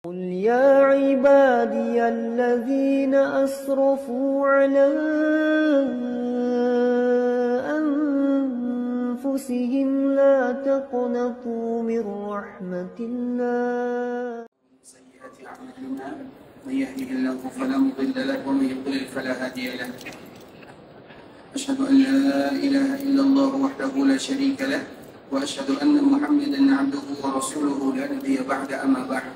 قل يا عبادي الذين أسرفوا على أنفسهم لا تقنطوا من رحمة الله سيئات أعمالنا من يهده الله فلا مضل له ومن يضلل فلا هادي له. أشهد أن لا إله إلا الله وحده لا شريك له وأشهد أن محمدا عبده ورسوله لا نبي بعد أما بعد.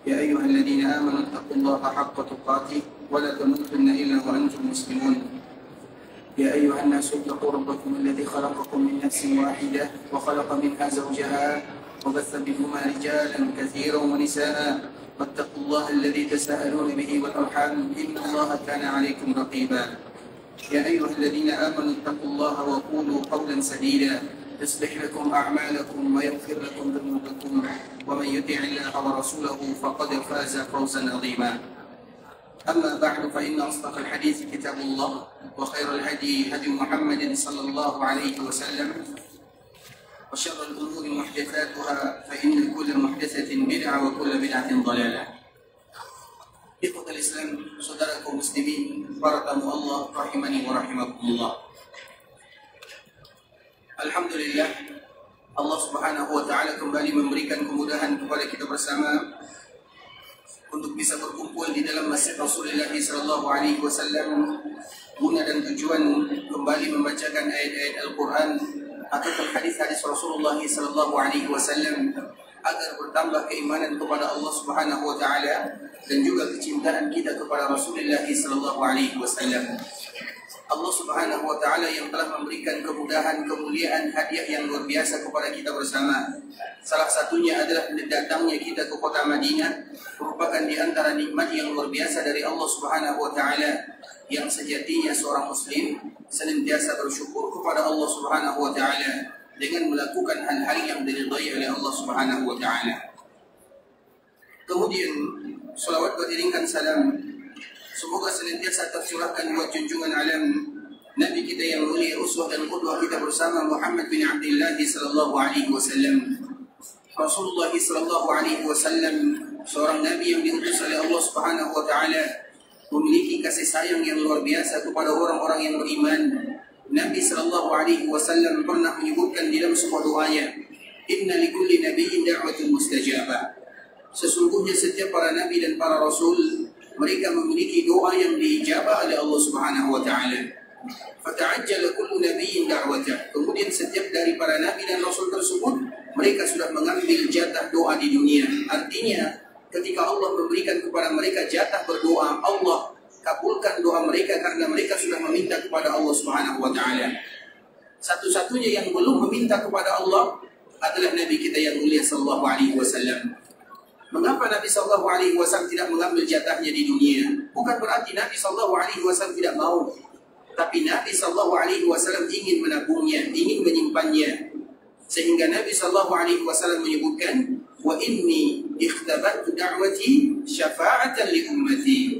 يا أيها الذين آمنوا اتقوا الله حق تقاته ولا تموتن إلا وأنتم مسلمون. يا أيها الناس اتقوا ربكم الذي خلقكم من نفس واحدة وخلق منها زوجها وبث منهما رجالا كثيرا ونساء واتقوا الله الذي تساءلون به والأرحام إن الله كان عليكم رقيبا. يا أيها الذين آمنوا اتقوا الله وقولوا قولا سديدا يصلح لكم أعمالكم ويغفر لكم ذنوبكم ومن يطع الله ورسوله فقد فاز فوزا عظيما. أما بعد فإن أصدق الحديث كتاب الله وخير الهدي هدي محمد صلى الله عليه وسلم وشر الأمور محدثاتها فإن كل محدثة بدعة وكل بدعة ضلالة. Ikhwatul Islam, saudaraku muslimin, para tamu Allah rahimani wa rahimakumullah. Alhamdulillah, Allah Subhanahu wa taala kembali memberikan kemudahan kepada kita bersama untuk bisa berkumpul di dalam Masjid Rasulullah sallallahu alaihi wasallam guna dan tujuan kembali membacakan ayat-ayat Al-Qur'an atau hadis-hadis Rasulullah sallallahu alaihi wasallam agar bertambah keimanan kepada Allah Subhanahu wa taala dan juga kecintaan kita kepada Rasulullah sallallahu alaihi wasallam. Allah Subhanahu wa taala yang telah memberikan kemudahan, kemuliaan, hadiah yang luar biasa kepada kita bersama. Salah satunya adalah datangnya kita ke kota Madinah, merupakan di antara nikmat yang luar biasa dari Allah Subhanahu wa taala yang sejatinya seorang muslim senantiasa bersyukur kepada Allah Subhanahu wa taala dengan melakukan hal-hal yang diridhai oleh Allah Subhanahu wa taala. Kemudian salawat beriringkan salam semoga senantiasa tercurahkan buat junjungan alam Nabi kita yang mulia, uswah dan qudwah kita bersama Muhammad bin Abdullah sallallahu alaihi wasallam. Rasulullah sallallahu alaihi wasallam seorang nabi yang diutus oleh Allah Subhanahu wa taala, memiliki kasih sayang yang luar biasa kepada orang-orang yang beriman. Nabi sallallahu alaihi wasallam pernah menyebutkan di dalam sebuah doanya, "Inna likulli nabiyyin da'watun mustajabah." Sesungguhnya setiap para nabi dan para rasul mereka memiliki doa yang diijabah oleh Allah Subhanahu wa taala. Fata'ajjala kullu nabiyyin da'watah. Kemudian setiap dari para nabi dan rasul tersebut mereka sudah mengambil jatah doa di dunia. Artinya ketika Allah memberikan kepada mereka jatah berdoa, Allah kabulkan doa mereka karena mereka sudah meminta kepada Allah Subhanahu wa taala. Satu-satunya yang belum meminta kepada Allah adalah nabi kita yang mulia sallallahu alaihi wasallam. Mengapa Nabi sallallahu alaihi wasallam tidak mengambil jatahnya di dunia? Bukan berarti Nabi sallallahu alaihi wasallam tidak mau, tapi Nabi sallallahu alaihi wasallam ingin menabungnya, ingin menyimpannya. Sehingga Nabi sallallahu alaihi wasallam menyebutkan, "Wa inni ikhtabattu da'wati syafa'atan li ummati."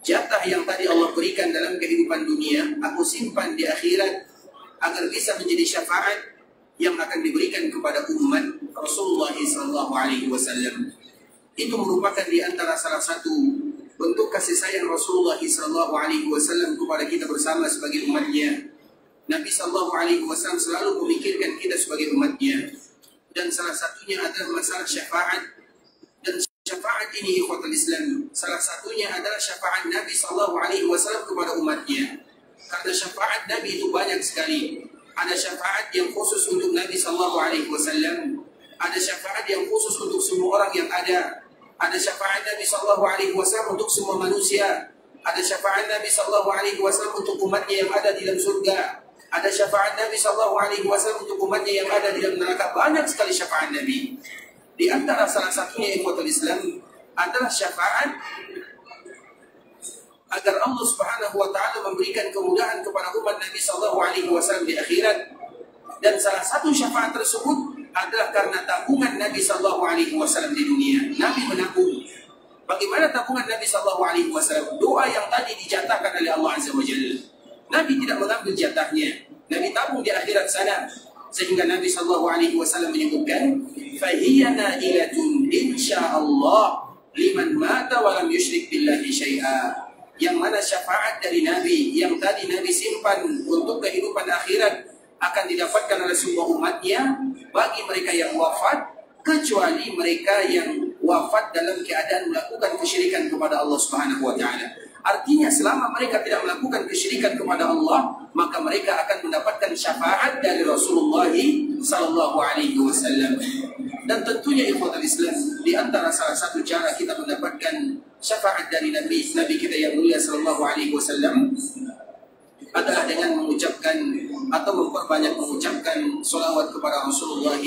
Jatah yang tadi Allah berikan dalam kehidupan dunia, aku simpan di akhirat agar bisa menjadi syafaat yang akan diberikan kepada umat Rasulullah sallallahu alaihi wasallam. Itu merupakan di antara salah satu bentuk kasih sayang Rasulullah sallallahu alaihi wasallam kepada kita bersama sebagai umatnya. Nabi sallallahu alaihi wasallam selalu memikirkan kita sebagai umatnya. Dan salah satunya adalah masalah syafaat. Dan syafaat ini ikhwatul Islam, salah satunya adalah syafaat Nabi sallallahu alaihi wasallam kepada umatnya. Karena syafaat Nabi itu banyak sekali. Ada syafaat yang khusus untuk Nabi sallallahu alaihi wasallam. Ada syafaat yang khusus untuk semua orang yang ada. Ada syafaat Nabi sallallahu alaihi wasallam untuk semua manusia. Ada syafaat Nabi sallallahu alaihi wasallam untuk umatnya yang ada di dalam surga. Ada syafaat Nabi sallallahu alaihi wasallam untuk umatnya yang ada di dalam neraka. Banyak sekali syafaat Nabi. Di antara salah satunya ikhwatul Islam adalah syafaat agar Allah Subhanahu wa taala memberikan kemudahan kepada umat Nabi sallallahu alaihi wasallam di akhirat. Dan salah satu syafaat tersebut adalah karena tabungan Nabi sallallahu alaihi wasallam di dunia. Nabi menabung. Bagaimana tabungan Nabi sallallahu alaihi wasallam? Doa yang tadi dijatahkan oleh Allah Azza wa Jalla. Nabi tidak mengambil jatahnya. Nabi tabung di akhirat sana. Sehingga Nabi sallallahu alaihi wasallam menyebutkan, "Fahiya nailatun insyaallah." liman mata wa lam yusyrik billahi syai'a. Yang mana syafaat dari Nabi yang tadi Nabi simpan untuk kehidupan akhirat akan didapatkan oleh semua umatnya bagi mereka yang wafat, kecuali mereka yang wafat dalam keadaan melakukan kesyirikan kepada Allah Subhanahu wa taala. Artinya selama mereka tidak melakukan kesyirikan kepada Allah, maka mereka akan mendapatkan syafaat dari Rasulullah sallallahu alaihi wasallam. Dan tentunya ikhwatul Islam, di antara salah satu cara kita mendapatkan syafaat dari Nabi kita yang mulia sallallahu alaihi wasallam adalah dengan mengucapkan atau memperbanyak mengucapkan salawat kepada Rasulullah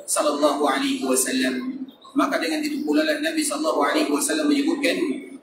sallallahu alaihi wasallam. Maka dengan itu pula Nabi sallallahu alaihi wasallam menyebutkan,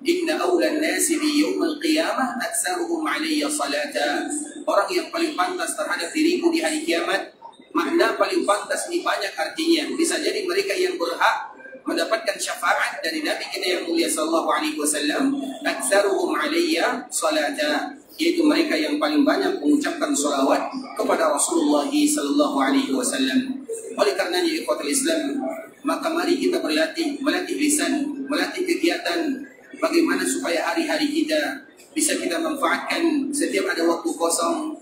inna awlan nasi bi yaumil qiyamah aktsaruhum alayya salata. Orang yang paling pantas terhadap diriku di hari kiamat, makna paling pantas ini banyak artinya. Bisa jadi mereka yang berhak mendapatkan syafaat dari Nabi kita yang mulia sallallahu alaihi wasallam, aktsaruhum alayya salata, yaitu mereka yang paling banyak mengucapkan salawat kepada Rasulullah sallallahu alaihi wasallam. Oleh karenanya ikhwatul Islam, maka mari kita melatih lisan, melatih kegiatan bagaimana supaya hari-hari kita bisa kita manfaatkan. Setiap ada waktu kosong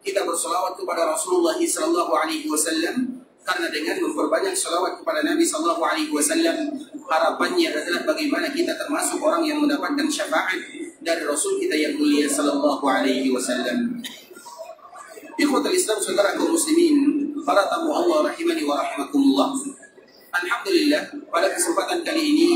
kita bersolawat kepada Rasulullah sallallahu alaihi wasallam, karena dengan memperbanyak solawat kepada Nabi sallallahu alaihi wasallam, harapannya adalah bagaimana kita termasuk orang yang mendapatkan syafaat dari Rasul kita yang mulia sallallahu alaihi wasallam. Ikhwatul Islam, saudara kaum muslimin, para tamu Allah rahimani wa rahimakumullah. Alhamdulillah, pada kesempatan kali ini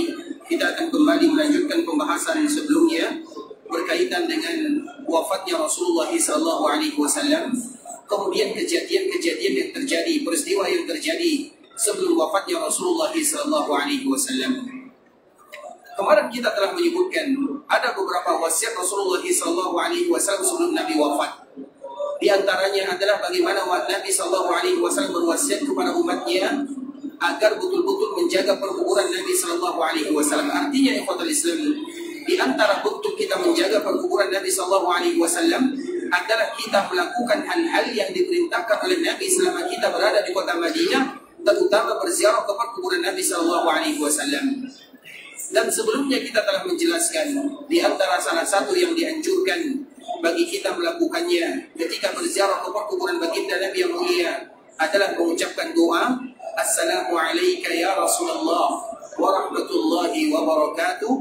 kita akan kembali melanjutkan pembahasan sebelumnya berkaitan dengan wafatnya Rasulullah sallallahu alaihi wasallam, kemudian kejadian-kejadian yang terjadi, peristiwa yang terjadi sebelum wafatnya Rasulullah sallallahu alaihi wasallam. Kemarin kita telah menyebutkan ada beberapa wasiat Rasulullah sallallahu alaihi wasallam sebelum Nabi wafat. Di antaranya adalah bagaimana Nabi sallallahu alaihi wasallam berwasiat kepada umatnya agar betul-betul menjaga perkuburan Nabi sallallahu alaihi wasallam. Artinya ikhwatul Islam, di antara bentuk kita menjaga perkuburan Nabi sallallahu alaihi wasallam adalah kita melakukan hal-hal yang diperintahkan oleh Nabi selama kita berada di kota Madinah, terutama berziarah ke perkuburan Nabi sallallahu alaihi wasallam. Dan sebelumnya kita telah menjelaskan di antara salah satu yang dianjurkan bagi kita melakukannya ketika berziarah ke perkuburan baginda Nabi yang mulia adalah mengucapkan doa, Assalamu alayka ya Rasulullah wa rahmatullahi wa barakatuh,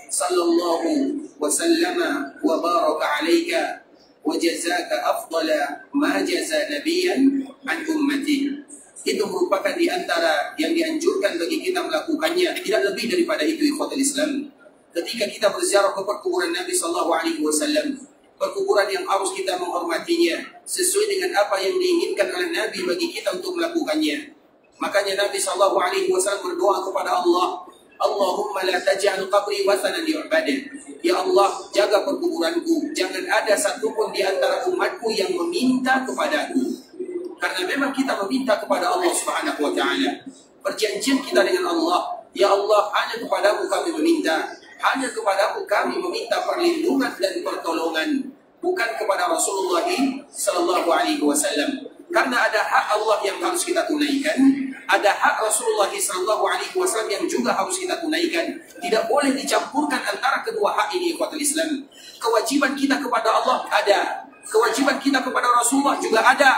sallallahu wa sallama wa baraka alayka wa jazaka afdala ma jaza nabiyan an ummati. Itu merupakan di antara yang dianjurkan bagi kita melakukannya, tidak lebih daripada itu ikhwatul Islam. Ketika kita berziarah ke perkuburan Nabi sallallahu alaihi wasallam, perkuburan yang harus kita menghormatinya sesuai dengan apa yang diinginkan oleh Nabi bagi kita untuk melakukannya. Makanya Nabi sallallahu alaihi wasallam berdoa kepada Allah, Allahumma la taj'al qabri wathanan yu'badah. Ya Allah, jaga perkuburanku, jangan ada satupun di antara umatku yang meminta kepadaku. Karena memang kita meminta kepada Allah Subhanahu wa taala. Perjanjian kita dengan Allah, ya Allah, hanya kepadamu kami meminta, hanya kepadamu kami meminta perlindungan dan pertolongan, bukan kepada Rasulullah sallallahu alaihi wasallam. Karena ada hak Allah yang harus kita tunaikan, ada hak Rasulullah sallallahu alaihi wasallam yang juga harus kita tunaikan. Tidak boleh dicampurkan antara kedua hak ini ikhwatul Islam. Kewajiban kita kepada Allah ada, kewajiban kita kepada Rasulullah juga ada.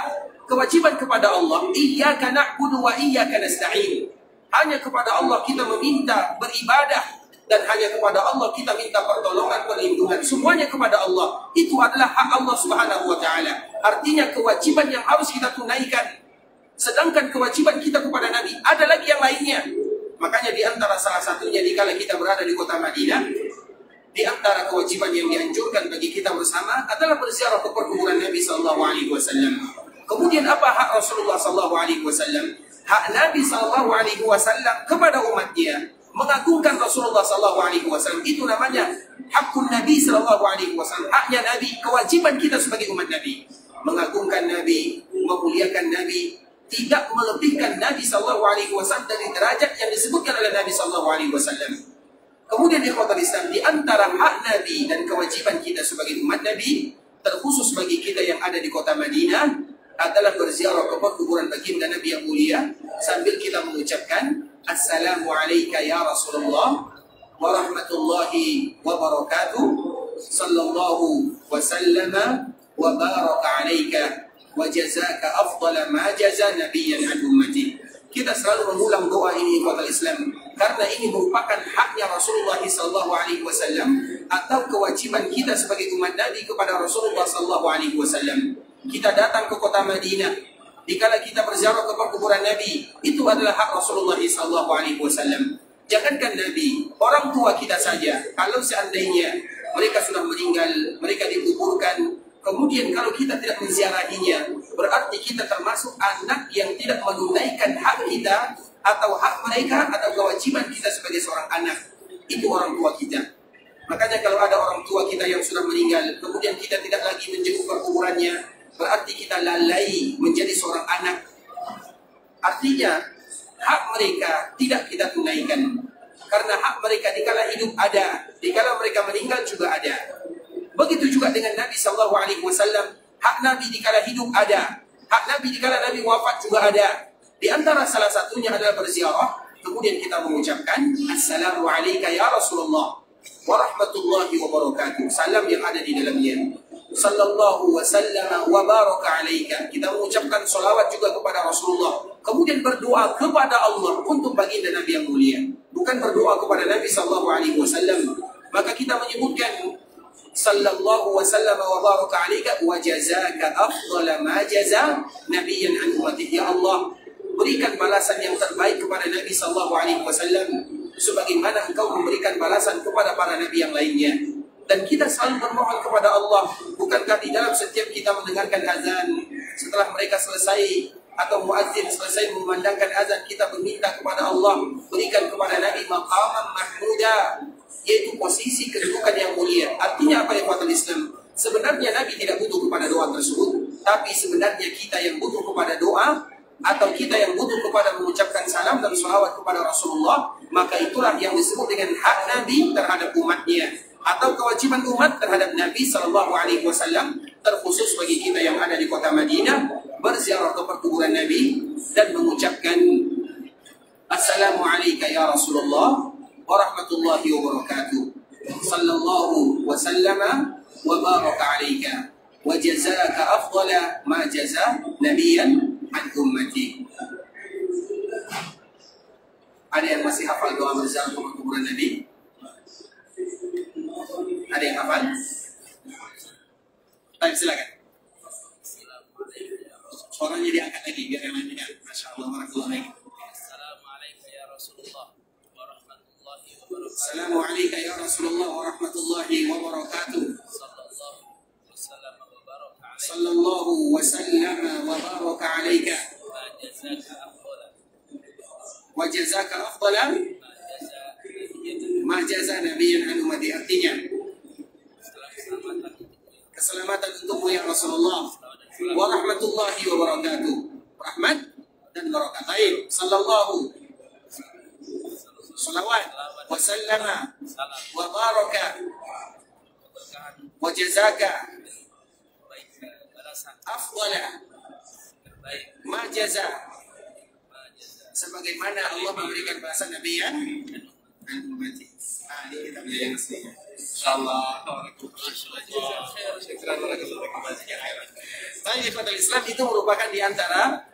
Kewajiban kepada Allah, iyyaka na'budu wa iyyaka nasta'in. Hanya kepada Allah kita meminta beribadah, dan hanya kepada Allah kita minta pertolongan, perlindungan. Semuanya kepada Allah. Itu adalah hak Allah Subhanahu wa taala. Artinya kewajiban yang harus kita tunaikan. Sedangkan kewajiban kita kepada Nabi ada lagi yang lainnya. Makanya di antara salah satunya dikala kita berada di kota Madinah, di antara kewajiban yang dianjurkan bagi kita bersama adalah berziarah ke perkuburan Nabi sallallahu alaihi wasallam. Kemudian apa hak Rasulullah sallallahu alaihi wasallam? Hak Nabi sallallahu alaihi wasallam kepada umatnya, mengagungkan Rasulullah sallallahu alaihi wasallam. Itu namanya hakun Nabi sallallahu alaihi wasallam. Haknya Nabi, kewajiban kita sebagai umat Nabi, mengagungkan Nabi, memuliakan Nabi, tidak melebihkan Nabi sallallahu alaihi wasallam dari derajat yang disebutkan oleh Nabi sallallahu alaihi wasallam. Kemudian di ikhwatul Islam, di antara hak Nabi dan kewajiban kita sebagai umat Nabi, terkhusus bagi kita yang ada di kota Madinah, adalah berziarah ke perkuburan baginda Nabi yang mulia sambil kita mengucapkan Assalamu alayka ya Rasulullah wa rahmatullahi wa barakatuh. Sallallahu wa sallama wa baraka alayka wa jazaka afdala ma jaza nabiyyan an ummati. Kita selalu mengulang doa ini kepada Islam karena ini merupakan haknya Rasulullah SAW atau kewajiban kita sebagai umat Nabi kepada Rasulullah SAW. Kita datang ke kota Madinah, dikala kita berziarah ke kuburan Nabi, itu adalah hak Rasulullah SAW. Jangankan Nabi, orang tua kita saja, kalau seandainya mereka sudah meninggal, mereka dikuburkan, kemudian kalau kita tidak menziarahinya, berarti kita termasuk anak yang tidak menunaikan hak kita atau hak mereka atau kewajiban kita sebagai seorang anak. Itu orang tua kita. Makanya kalau ada orang tua kita yang sudah meninggal, kemudian kita tidak lagi menjenguk kuburannya, berarti kita lalai menjadi seorang anak. Artinya hak mereka tidak kita tunaikan. Karena hak mereka dikala hidup ada, dikala mereka meninggal juga ada. Begitu juga dengan Nabi SAW. Hak Nabi dikala hidup ada, hak Nabi dikala Nabi wafat juga ada. Di antara salah satunya adalah berziarah. Kemudian kita mengucapkan Assalamu alayka ya Rasulullah wa rahmatullahi wa barakatuh. Salam yang ada di dalamnya. Sallallahu wa sallama wa baraka alayka. Kita mengucapkan salawat juga kepada Rasulullah. Kemudian berdoa kepada Allah untuk baginda Nabi yang mulia. Bukan berdoa kepada Nabi SAW. Maka kita menyebutkan sallallahu wa sallama wa baraka alayka wa jazaka afdala ma jaza nabiyyan an ummatihi. Ya Allah, berikan balasan yang terbaik kepada Nabi sallallahu alaihi wasallam sebagaimana Engkau memberikan balasan kepada para nabi yang lainnya. Dan kita selalu bermohon kepada Allah, bukankah di dalam setiap kita mendengarkan azan, setelah mereka selesai atau muazzin selesai memandangkan azan, kita meminta kepada Allah, berikan kepada Nabi maqaman mahmuda, yaitu posisi kedudukan yang mulia. Artinya apa ya Fatul Islam? Sebenarnya Nabi tidak butuh kepada doa tersebut, tapi sebenarnya kita yang butuh kepada doa, atau kita yang butuh kepada mengucapkan salam dan salawat kepada Rasulullah. Maka itulah yang disebut dengan hak Nabi terhadap umatnya, atau kewajiban umat terhadap Nabi SAW. Terkhusus bagi kita yang ada di kota Madinah, berziarah ke perkuburan Nabi dan mengucapkan Assalamu alayka ya Rasulullah wa rahmatullahi wa barakatuh. Sallallahu wa sallama wa baraka alayka wa jazaka afdala ma jaza nabiyyan an ummati. Ada yang masih hafal doa berziarah ke kuburan Nabi? Ada yang hafal? Baik, silakan. Suaranya diangkat lagi biar yang lain dengar. Masya Allah, barakallahu. Assalamu alayka ya Rasulullah wa rahmatullahi wa barakatuh. Sallallahu wa sallama wa baraka alayka wa jazaka afdala ma jaza nabiyyan an ummati. Artinya keselamatan untukmu ya Rasulullah wa rahmatullahi wa barakatuh. Rahmat dan barakat. Sallallahu salawat wa sallama wa baraka wa jazaka afdala ma jaza, sebagaimana Allah memberikan bahasa Nabi yang ummati. Ini kita belajar yang aslinya. Insyaallah. Tanya kepada Islam itu merupakan di antara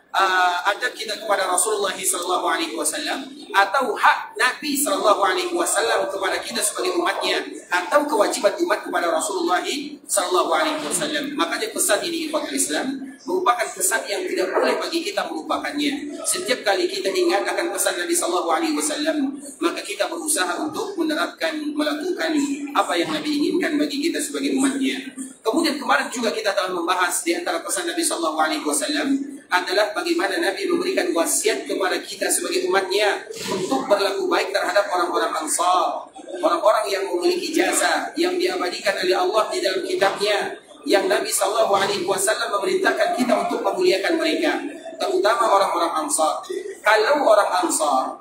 adab kita kepada Rasulullah SAW, atau hak Nabi SAW kepada kita sebagai umatnya, atau kewajiban umat kepada Rasulullah SAW. Makanya pesan ini kepada Islam merupakan pesan yang tidak boleh bagi kita melupakannya. Setiap kali kita ingat akan pesan Nabi SAW, maka kita berusaha untuk menerapkan, melakukan apa yang Nabi inginkan bagi kita sebagai umatnya. Kemudian kemarin juga kita telah membahas di antara pesan Nabi SAW adalah bagaimana Nabi memberikan wasiat kepada kita sebagai umatnya untuk berlaku baik terhadap orang-orang Ansar, orang-orang yang memiliki jasa yang diabadikan oleh Allah di dalam kitabnya, yang Nabi SAW memerintahkan kita untuk memuliakan mereka, terutama orang-orang Ansar. Kalau orang Ansar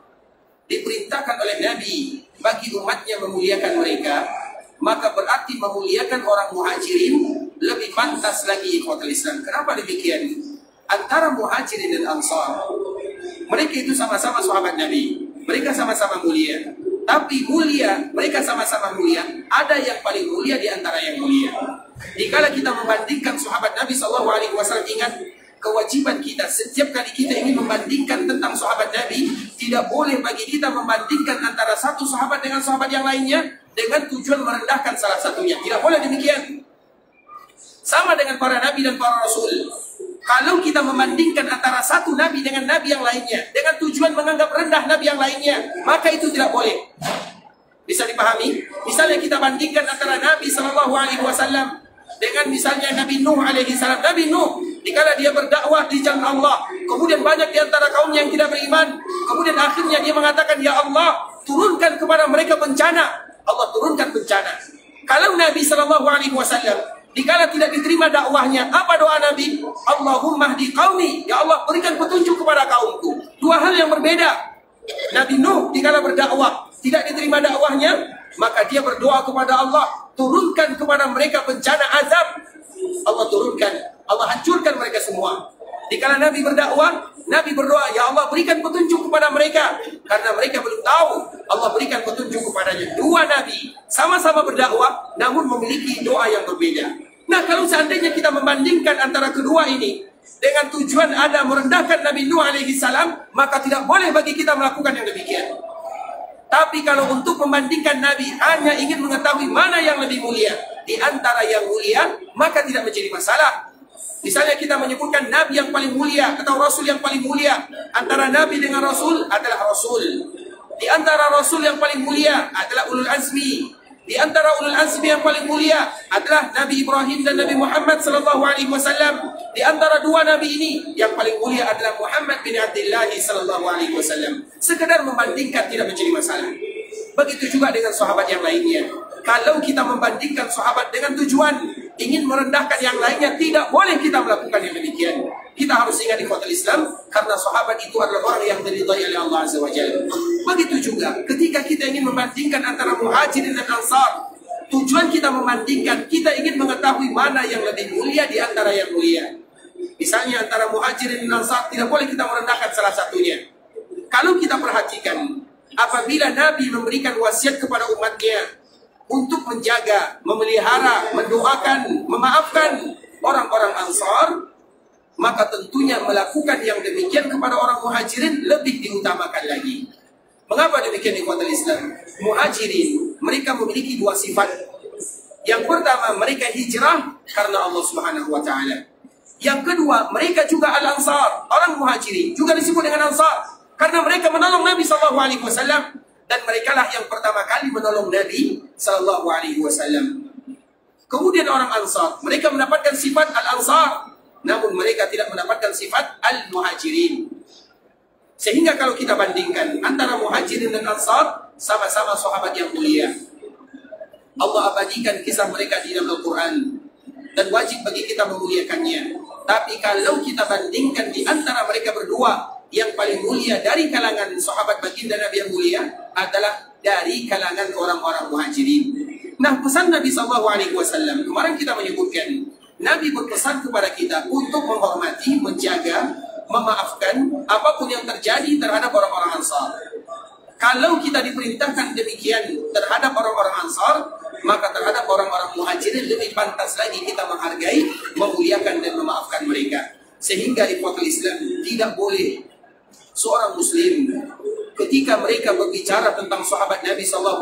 diperintahkan oleh Nabi bagi umatnya memuliakan mereka, maka berarti memuliakan orang Muhajirin lebih pantas lagi ikhwatul Islam. Kenapa demikian? Antara Muhajirin dan Ansar, mereka itu sama-sama sahabat Nabi. Mereka sama-sama mulia. Tapi mulia, mereka sama-sama mulia, ada yang paling mulia di antara yang mulia. Dikala kita membandingkan sahabat Nabi SAW, ingat kewajiban kita setiap kali kita ingin membandingkan tentang sahabat Nabi, tidak boleh bagi kita membandingkan antara satu sahabat dengan sahabat yang lainnya dengan tujuan merendahkan salah satunya. Tidak boleh demikian. Sama dengan para nabi dan para rasul. Kalau kita membandingkan antara satu nabi dengan nabi yang lainnya dengan tujuan menganggap rendah nabi yang lainnya, maka itu tidak boleh. Bisa dipahami? Misalnya kita bandingkan antara Nabi SAW dengan misalnya Nabi Nuh alaihi salam. Nabi Nuh dikala dia berdakwah di jalan Allah, kemudian banyak di antara kaumnya yang tidak beriman, kemudian akhirnya dia mengatakan, ya Allah, turunkan kepada mereka bencana. Allah turunkan bencana. Kalau Nabi SAW dikala tidak diterima dakwahnya, apa doa Nabi? Allahumma hdi qaumi, ya Allah berikan petunjuk kepada kaumku. Dua hal yang berbeda. Nabi Nuh dikala berdakwah tidak diterima dakwahnya, maka dia berdoa kepada Allah, turunkan kepada mereka bencana azab. Allah turunkan, Allah hancurkan mereka semua. Dikala Nabi berdakwah, Nabi berdoa, ya Allah berikan petunjuk kepada mereka, karena mereka belum tahu. Allah berikan petunjuk kepadanya. Dua Nabi sama-sama berdakwah, namun memiliki doa yang berbeda. Nah, kalau seandainya kita membandingkan antara kedua ini dengan tujuan ada merendahkan Nabi Nuh alaihi salam, maka tidak boleh bagi kita melakukan yang demikian. Tapi kalau untuk membandingkan Nabi hanya ingin mengetahui mana yang lebih mulia di antara yang mulia, maka tidak menjadi masalah. Misalnya kita menyebutkan Nabi yang paling mulia atau Rasul yang paling mulia. Antara Nabi dengan Rasul adalah Rasul. Di antara Rasul yang paling mulia adalah Ulul Azmi. Di antara Ulul Azmi yang paling mulia adalah Nabi Ibrahim dan Nabi Muhammad SAW. Di antara dua Nabi ini, yang paling mulia adalah Muhammad bin Abdullah SAW. Sekedar membandingkan tidak menjadi masalah. Begitu juga dengan sahabat yang lainnya. Kalau kita membandingkan sahabat dengan tujuan ingin merendahkan yang lainnya, tidak boleh kita melakukan yang demikian. Kita harus ingat di ikhwatul Islam, karena sahabat itu adalah orang yang diridhai oleh Allah Azza wa Jalla. Begitu juga ketika kita ingin membandingkan antara Muhajirin dan Ansar, tujuan kita membandingkan, kita ingin mengetahui mana yang lebih mulia di antara yang mulia. Misalnya antara Muhajirin dan Ansar, tidak boleh kita merendahkan salah satunya. Kalau kita perhatikan, apabila Nabi memberikan wasiat kepada umatnya untuk menjaga, memelihara, mendoakan, memaafkan orang-orang Ansar, maka tentunya melakukan yang demikian kepada orang Muhajirin lebih diutamakan lagi. Mengapa demikian ikhwatul Islam? Muhajirin, mereka memiliki dua sifat. Yang pertama, mereka hijrah karena Allah Subhanahu wa taala. Yang kedua, mereka juga al-Ansar, orang Muhajirin, juga disebut dengan Ansar karena mereka menolong Nabi SAW. Dan merekalah yang pertama kali menolong Nabi SAW. Kemudian orang Ansar, mereka mendapatkan sifat al-Ansar, namun mereka tidak mendapatkan sifat al-Muhajirin. Sehingga kalau kita bandingkan antara Muhajirin dan Ansar, sama-sama sahabat yang mulia. Allah abadikan kisah mereka di dalam Al-Quran, dan wajib bagi kita memuliakannya. Tapi kalau kita bandingkan di antara mereka berdua, yang paling mulia dari kalangan sahabat baginda Nabi yang mulia adalah dari kalangan orang-orang Muhajirin. Nah, pesan Nabi SAW, kemarin kita menyebutkan, Nabi berpesan kepada kita untuk menghormati, menjaga, memaafkan apapun yang terjadi terhadap orang-orang Ansar. Kalau kita diperintahkan demikian terhadap orang-orang Ansar, maka terhadap orang-orang Muhajirin lebih pantas lagi kita menghargai, memuliakan dan memaafkan mereka. Sehingga ikhwatul Islam, tidak boleh seorang Muslim ketika mereka berbicara tentang sahabat Nabi SAW,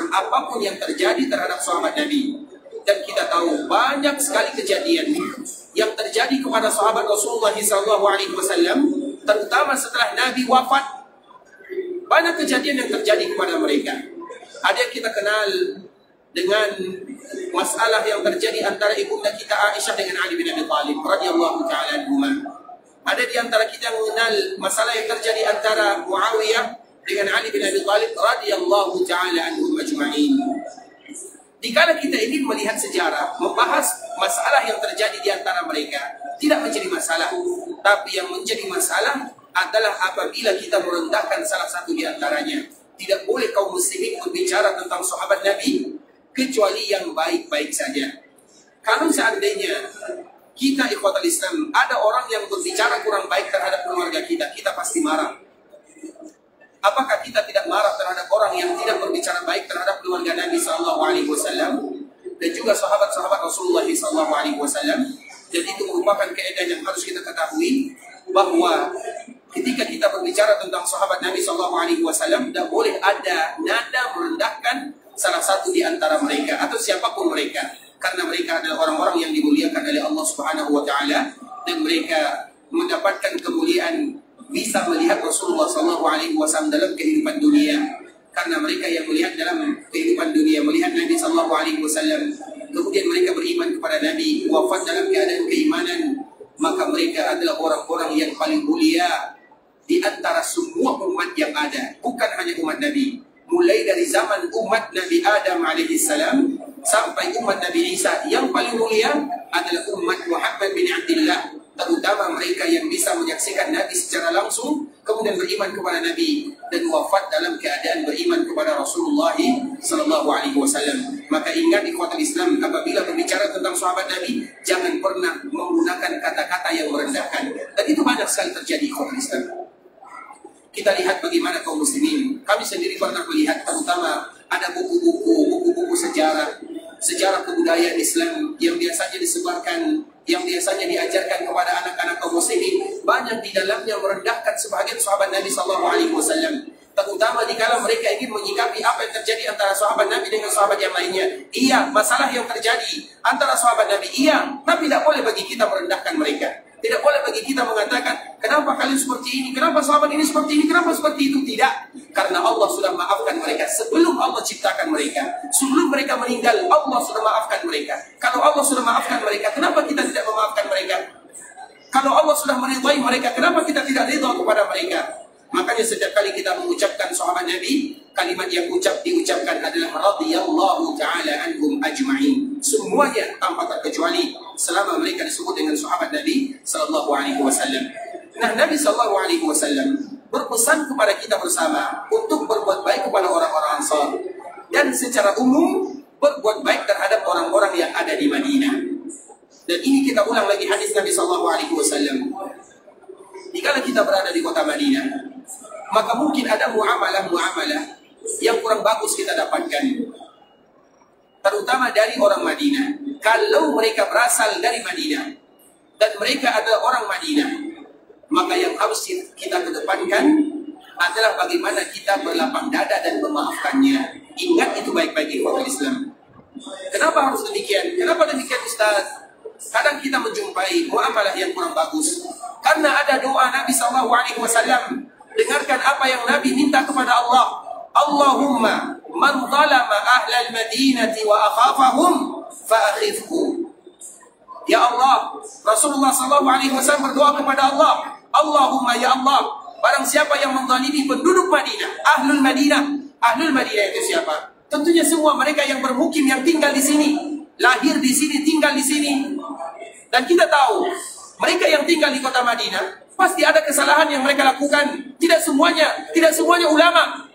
apapun yang terjadi terhadap sahabat Nabi. Dan kita tahu banyak sekali kejadian yang terjadi kepada sahabat Rasulullah SAW, terutama setelah Nabi wafat. Banyak kejadian yang terjadi kepada mereka. Ada yang kita kenal dengan masalah yang terjadi antara ibunda kita Aisyah dengan Ali bin Abi Thalib radhiyallahu ta'ala anhuma. Ada di antara kita yang mengenal masalah yang terjadi antara Muawiyah dengan Ali bin Abi Thalib radhiyallahu ta'ala anhum ajma'in. Dikala kita ingin melihat sejarah, membahas masalah yang terjadi di antara mereka, tidak menjadi masalah. Tapi yang menjadi masalah adalah apabila kita merendahkan salah satu di antaranya. Tidak boleh kaum muslimin berbicara tentang sahabat Nabi kecuali yang baik-baik saja. Kalau seandainya kita ikhwatul Islam, ada orang yang berbicara kurang baik terhadap keluarga kita, kita pasti marah. Apakah kita tidak marah terhadap orang yang tidak berbicara baik terhadap keluarga Nabi SAW dan juga sahabat-sahabat Rasulullah SAW? Dan itu merupakan kaidah yang harus kita ketahui, bahwa ketika kita berbicara tentang sahabat Nabi SAW, tidak boleh ada nada merendahkan salah satu di antara mereka atau siapapun mereka, karena mereka adalah orang-orang yang dimuliakan oleh Allah Subhanahu wa taala, dan mereka mendapatkan kemuliaan bisa melihat Rasulullah SAW dalam kehidupan dunia, karena mereka yang melihat dalam kehidupan dunia, melihat Nabi SAW, kemudian mereka beriman kepada Nabi, wafat dalam keadaan keimanan, maka mereka adalah orang-orang yang paling mulia di antara semua umat yang ada, bukan hanya umat Nabi. Mulai dari zaman umat Nabi Adam alaihissalam sampai umat Nabi Isa, yang paling mulia adalah umat Muhammad bin Abdullah, terutama mereka yang bisa menyaksikan Nabi secara langsung, kemudian beriman kepada Nabi dan wafat dalam keadaan beriman kepada Rasulullah SAW. Maka ingat ikhwatul Islam, apabila berbicara tentang sahabat Nabi, jangan pernah menggunakan kata-kata yang merendahkan. Dan itu banyak sekali terjadi ikhwatul Islam. Kita lihat bagaimana kaum muslimin. Kami sendiri pernah melihat, terutama ada buku-buku sejarah kebudayaan Islam yang biasanya disebarkan, yang biasanya diajarkan kepada anak-anak kaum muslimin, banyak di dalamnya merendahkan sebagian sahabat Nabi SAW. Terutama dikala mereka ingin menyikapi apa yang terjadi antara sahabat Nabi dengan sahabat yang lainnya. Iya, masalah yang terjadi antara sahabat Nabi, iya, tapi tidak boleh bagi kita merendahkan mereka. Tidak boleh bagi kita mengatakan, kenapa kalian seperti ini, kenapa sahabat ini seperti ini, kenapa seperti itu. Tidak, karena Allah sudah maafkan mereka sebelum Allah ciptakan mereka. Sebelum mereka meninggal, Allah sudah maafkan mereka. Kalau Allah sudah maafkan mereka, kenapa kita tidak memaafkan mereka? Kalau Allah sudah meridhai mereka, kenapa kita tidak ridha kepada mereka? Makanya setiap kali kita mengucapkan sahabat Nabi, kalimat yang diucapkan adalah radhiyallahu ta'ala anhum ajma'in. Semuanya tanpa terkecuali, selama mereka disebut dengan sahabat Nabi sallallahu alaihi wasallam. Nah, Nabi sallallahu alaihi wasallam berpesan kepada kita bersama untuk berbuat baik kepada orang-orang Ansar, dan secara umum berbuat baik terhadap orang-orang yang ada di Madinah. Dan ini kita ulang lagi hadis Nabi sallallahu alaihi wasallam. Jika kita berada di kota Madinah, maka mungkin ada muamalah-muamalah yang kurang bagus kita dapatkan, terutama dari orang Madinah. Kalau mereka berasal dari Madinah dan mereka adalah orang Madinah, maka yang harus kita kedepankan adalah bagaimana kita berlapang dada dan memaafkannya. Ingat itu baik-baik ikhwatul Islam. Kenapa harus demikian? Kenapa demikian Ustaz? Kadang kita menjumpai muamalah yang kurang bagus karena ada doa Nabi SAW. Dengarkan apa yang Nabi minta kepada Allah. Allahumma man zalama ahlal madinati wa akhafahum fa'akhifhu. Ya Allah, Rasulullah SAW berdoa kepada Allah, Allahumma ya Allah, barang siapa yang menzalimi penduduk Madinah, ahlul Madinah. Ahlul Madinah itu siapa? Tentunya semua mereka yang bermukim, yang tinggal di sini, lahir di sini, tinggal di sini. Dan kita tahu mereka yang tinggal di kota Madinah pasti ada kesalahan yang mereka lakukan. Tidak semuanya ulama.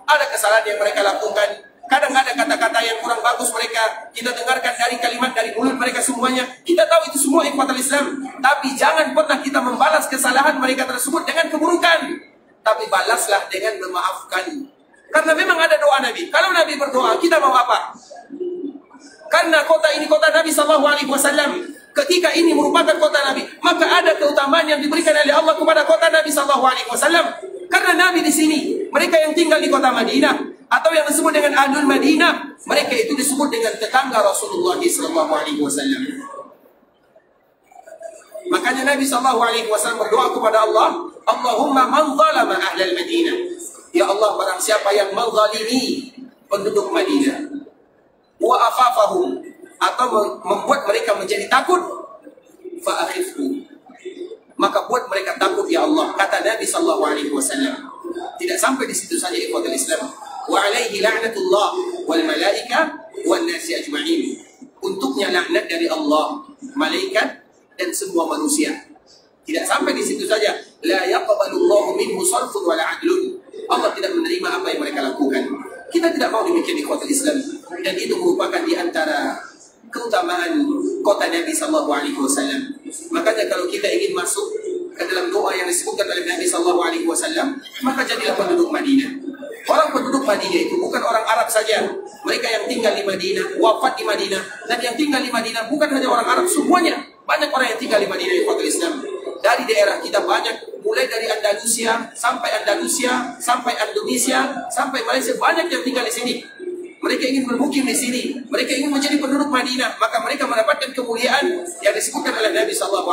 Ada kesalahan yang mereka lakukan. Kadang ada kata-kata yang kurang bagus mereka kita dengarkan dari kalimat dari mulut mereka semuanya. Kita tahu itu semua ikhwatul Islam. Tapi jangan pernah kita membalas kesalahan mereka tersebut dengan keburukan. Tapi balaslah dengan memaafkan. Karena memang ada doa Nabi. Kalau Nabi berdoa, kita mau apa? Karena kota ini kota Nabi SAW. Ketika ini merupakan kota Nabi, maka ada keutamaan yang diberikan oleh Allah kepada kota Nabi SAW. Karena Nabi di sini, mereka yang tinggal di kota Madinah atau yang disebut dengan Ahlul Madinah, mereka itu disebut dengan tetangga Rasulullah SAW. Makanya Nabi SAW berdoa kepada Allah, Allahumma man zalama ahlal Madinah. Ya Allah, barang siapa yang menzalimi penduduk Madinah, wa afafahum, atau membuat mereka menjadi takut, fa'akhifhu, maka buat mereka takut ya Allah. Kata Nabi SAW. Tidak sampai di situ saja ikhwatul Islam. Wa alaihi la'natullah wal malaika wan nasi ajma'in. Untuknya laknat dari Allah, malaikat dan semua manusia. Tidak sampai di situ saja. La yaqbalullahu minhu sarfun wala adlun. Allah tidak menerima apa yang mereka lakukan. Kita tidak mau demikian ikhwatul Islam. Dan itu merupakan di antara keutamaan kota Nabi SAW. Makanya kalau kita ingin masuk ke dalam doa yang disebutkan oleh Nabi SAW, maka jadilah penduduk Madinah. Orang penduduk Madinah itu bukan orang Arab saja. Mereka yang tinggal di Madinah, wafat di Madinah, dan yang tinggal di Madinah bukan hanya orang Arab, semuanya. Banyak orang yang tinggal di Madinah, ikhwatul Islam. Dari daerah kita banyak, mulai dari Andalusia, sampai Indonesia, sampai Malaysia, banyak yang tinggal di sini. Mereka ingin bermukim di sini, mereka ingin menjadi penduduk Madinah, maka mereka mendapatkan kemuliaan yang disebutkan oleh Nabi SAW.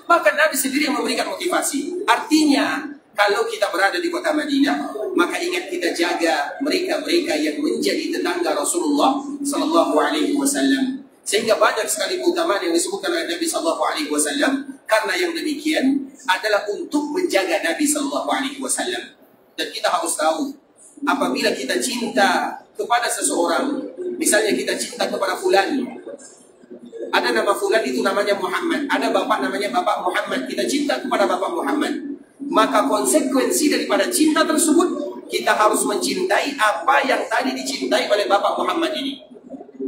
Maka Nabi sendiri yang memberikan motivasi. Artinya, kalau kita berada di kota Madinah, maka ingat kita jaga mereka-mereka yang menjadi tetangga Rasulullah SAW. Sehingga banyak sekali keutamaan yang disebutkan oleh Nabi SAW. Karena yang demikian adalah untuk menjaga Nabi SAW. Dan kita harus tahu, apabila kita cinta kepada seseorang, misalnya kita cinta kepada fulan, ada nama fulan itu namanya Muhammad, ada bapak namanya Bapak Muhammad, kita cinta kepada Bapak Muhammad, maka konsekuensi daripada cinta tersebut, kita harus mencintai apa yang tadi dicintai oleh Bapak Muhammad ini.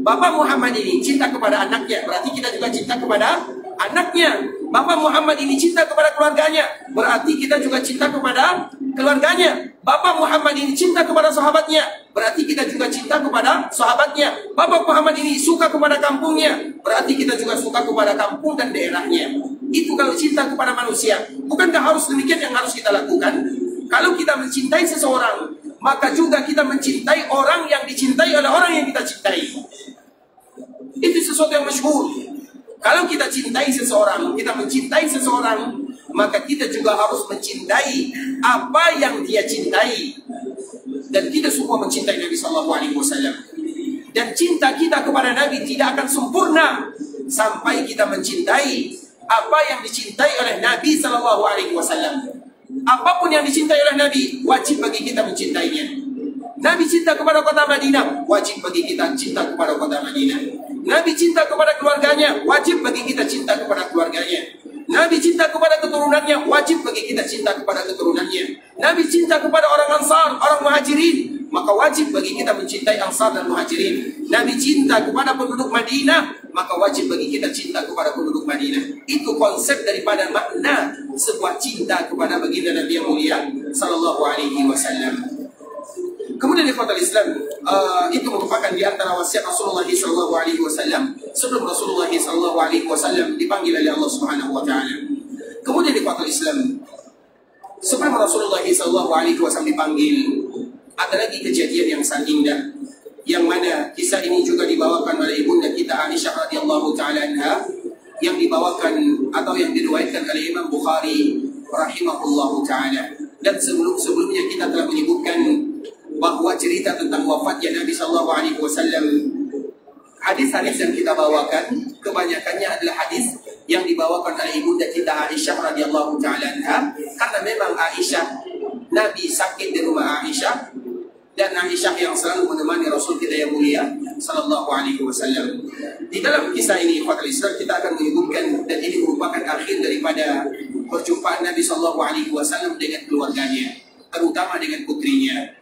Bapak Muhammad ini cinta kepada anaknya, berarti kita juga cinta kepada anaknya. Bapak Muhammad ini cinta kepada keluarganya, berarti kita juga cinta kepada keluarganya. Bapak Muhammad ini cinta kepada sahabatnya, berarti kita juga cinta kepada sahabatnya. Bapak Muhammad ini suka kepada kampungnya, berarti kita juga suka kepada kampung dan daerahnya. Itu kalau cinta kepada manusia. Bukankah harus demikian yang harus kita lakukan? Kalau kita mencintai seseorang, maka juga kita mencintai orang yang dicintai oleh orang yang kita cintai. Itu sesuatu yang masyhur. Kalau kita cintai seseorang, kita mencintai seseorang, maka kita juga harus mencintai apa yang dia cintai. Dan kita semua mencintai Nabi SAW. Dan cinta kita kepada Nabi tidak akan sempurna sampai kita mencintai apa yang dicintai oleh Nabi SAW. Apapun yang dicintai oleh Nabi, wajib bagi kita mencintainya. Nabi cinta kepada kota Madinah, wajib bagi kita cinta kepada kota Madinah. Nabi cinta kepada keluarganya, wajib bagi kita cinta kepada keluarganya. Nabi cinta kepada keturunannya, wajib bagi kita cinta kepada keturunannya. Nabi cinta kepada orang Ansar, orang Muhajirin, maka wajib bagi kita mencintai Ansar dan Muhajirin. Nabi cinta kepada penduduk Madinah, maka wajib bagi kita cinta kepada penduduk Madinah. Itu konsep daripada makna sebuah cinta kepada baginda Nabi yang mulia sallallahu alaihi wasallam. Kemudian di kota Islam, itu merupakan di antara wasiat Rasulullah SAW sebelum Rasulullah SAW dipanggil oleh Allah Subhanahu Wa Taala. Kemudian di kota Islam, sebelum Rasulullah SAW dipanggil, ada lagi kejadian yang sangat indah, yang mana kisah ini juga dibawakan oleh ibunda kita Aisyah radhiyallahu taala anha, yang dibawakan atau yang diriwayatkan oleh Imam Bukhari rahimahullahu taala. Dan sebelumnya kita telah menyebutkan bahwa cerita tentang wafatnya Nabi SAW, hadis-hadis yang kita bawakan kebanyakannya adalah hadis yang dibawakan oleh ibunda kita Aisyah radhiyallahu taala anha, karena memang Aisyah, Nabi sakit di rumah Aisyah, dan Aisyah yang selalu menemani Rasul kita yang mulia sallallahu alaihi wasallam. Di dalam kisah ini, Fathul Islam, kita akan menyebutkan, dan ini merupakan akhir daripada perjumpaan Nabi sallallahu alaihi wasallam dengan keluarganya, terutama dengan putrinya.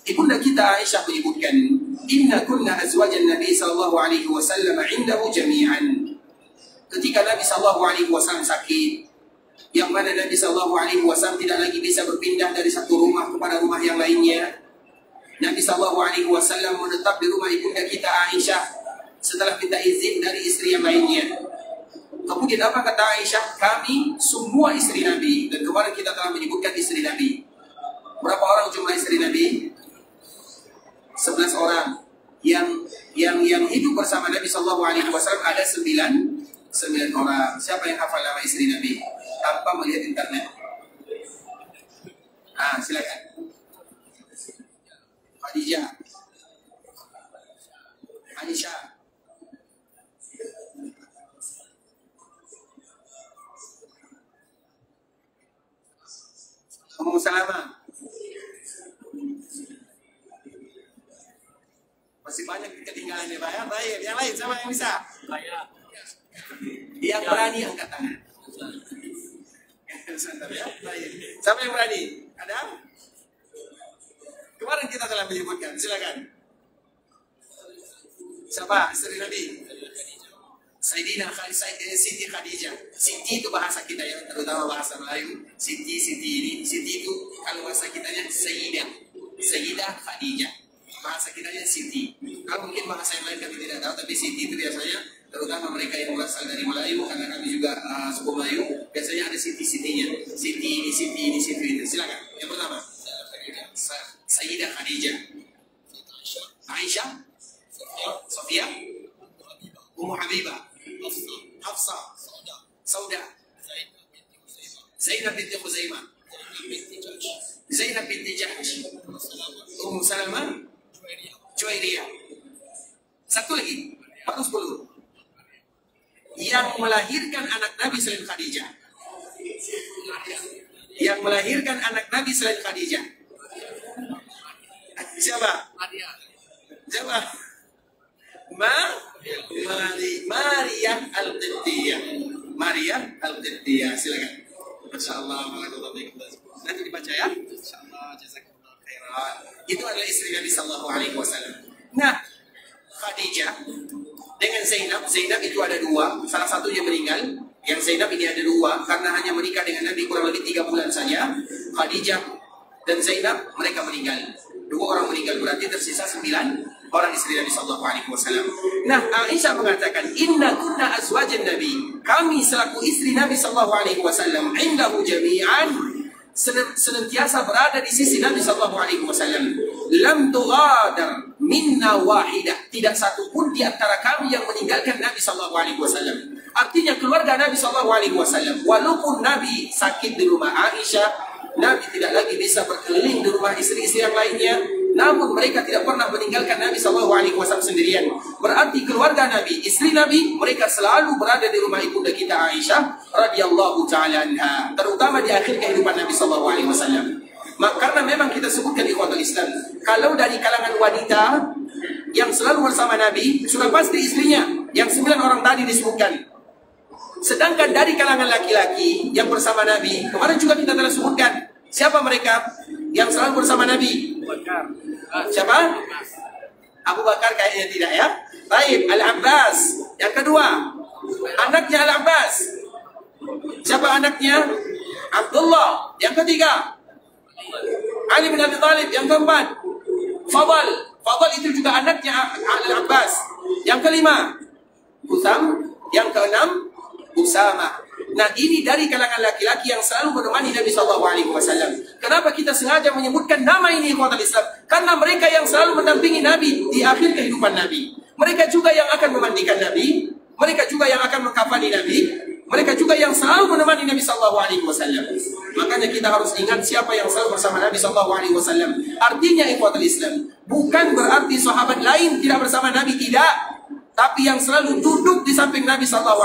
Ibunda kita Aisyah menyebutkan, inna kunna azwajan Nabi sallallahu alaihi wasallam indahu jami'an. Ketika Nabi sallallahu alaihi wasallam sakit, yang mana Nabi sallallahu alaihi wasallam tidak lagi bisa berpindah dari satu rumah kepada rumah yang lainnya, Nabi sallallahu alaihi wasallam menetap di rumah ibunda kita Aisyah setelah minta izin dari istri yang lainnya. Kemudian apa kata Aisyah? Kami semua istri Nabi, dan kemarin kita telah menyebutkan istri Nabi. Berapa orang jumlah istri Nabi? 11 orang yang hidup bersama Nabi sallallahu alaihi wasallam. Ada 9 orang. Siapa yang hafal nama istri Nabi tanpa melihat internet? Silakan. Khadijah, Aisyah, Ummu Salamah. Masih banyak ketinggalan ya Pak ya. Baik, yang lain siapa yang bisa? Saya. Yang berani angkat tangan. Sebentar ya. Baik. Siapa yang berani? Ada? Kemarin kita telah menyebutkan. Silakan. Siapa istri Nabi? Siti Khadijah. Siti itu bahasa kita ya, terutama bahasa Melayu. Siti ini. Siti itu kalau bahasa kitanya Sayyidah Khadijah. Bahasa kitanya Siti. Kalau mungkin bahasa yang lain kami tidak tahu, tapi Siti itu biasanya terutama mereka yang berasal dari Melayu, karena kami juga suku Melayu, biasanya ada Siti-Sitinya. Siti ini, Siti itu. Silakan. Yang pertama, Sayyidah Khadijah. Aisyah, Sofia, Ummu Habibah, Hafsah, Sauda, Zainab binti Khuzaimah, Zainab binti Jahsh, Ummu Salamah, Juwairiyah. Satu lagi, baru 10. Yang melahirkan anak Nabi selain Khadijah. Yang melahirkan anak Nabi selain Khadijah. Siapa? Siapa? Maryam Al-Qibtiyah. Maryam Al-Qibtiyah. Silakan. Masyaallah. Nanti dibaca ya. Insyaallah. Jazakumullah khairan. Itu adalah istri Nabi sallallahu alaihi wasallam. Nah, Khadijah dengan Zainab itu ada 2. Salah satunya meninggal. Yang Zainab ini ada 2 karena hanya menikah dengan Nabi kurang lebih 3 bulan saja. Khadijah dan Zainab mereka meninggal. 2 orang meninggal, berarti tersisa 9 orang istri Nabi sallallahu alaihi wasallam. Nah, Aisyah mengatakan, "Inna kunna azwajan Nabi." Kami selaku istri Nabi sallallahu alaihi wasallam, indahu jami'an, senantiasa berada di sisi Nabi sallallahu alaihi wasallam. Lam tughadar minna wahidah. Tidak satu pun di antara kami yang meninggalkan Nabi sallallahu alaihi wasallam. Artinya keluarga Nabi sallallahu alaihi wasallam, walaupun Nabi sakit di rumah Aisyah, Nabi tidak lagi bisa berkeliling di rumah istri-istri yang lainnya, namun mereka tidak pernah meninggalkan Nabi SAW sendirian. Berarti keluarga Nabi, istri Nabi, mereka selalu berada di rumah ibunda kita Aisyah radhiyallahu taala anha, terutama di akhir kehidupan Nabi SAW. Karena memang kita sebutkan di ikhwatul Islam, kalau dari kalangan wanita yang selalu bersama Nabi, sudah pasti istrinya yang 9 orang tadi disebutkan. Sedangkan dari kalangan laki-laki yang bersama Nabi, kemarin juga kita telah sebutkan. Siapa mereka yang selalu bersama Nabi? Siapa? Abu Bakar kayaknya tidak ya. Baik, Al-Abbas. Yang kedua, anaknya Al-Abbas. Siapa anaknya? Abdullah. Yang ketiga, Ali bin Abi Thalib. Yang keempat, Fadl itu juga anaknya Al-Abbas. Yang kelima, Utsam. Yang keenam, Usama. Nah, ini dari kalangan laki-laki yang selalu menemani Nabi SAW. Kenapa kita sengaja menyebutkan nama ini ikhwatul Islam? Karena mereka yang selalu mendampingi Nabi di akhir kehidupan Nabi. Mereka juga yang akan memandikan Nabi. Mereka juga yang akan mengkafani Nabi. Mereka juga yang selalu menemani Nabi SAW. Makanya kita harus ingat siapa yang selalu bersama Nabi SAW. Artinya ikhwatul Islam, bukan berarti sahabat lain tidak bersama Nabi, tidak. Tapi yang selalu duduk di samping Nabi SAW,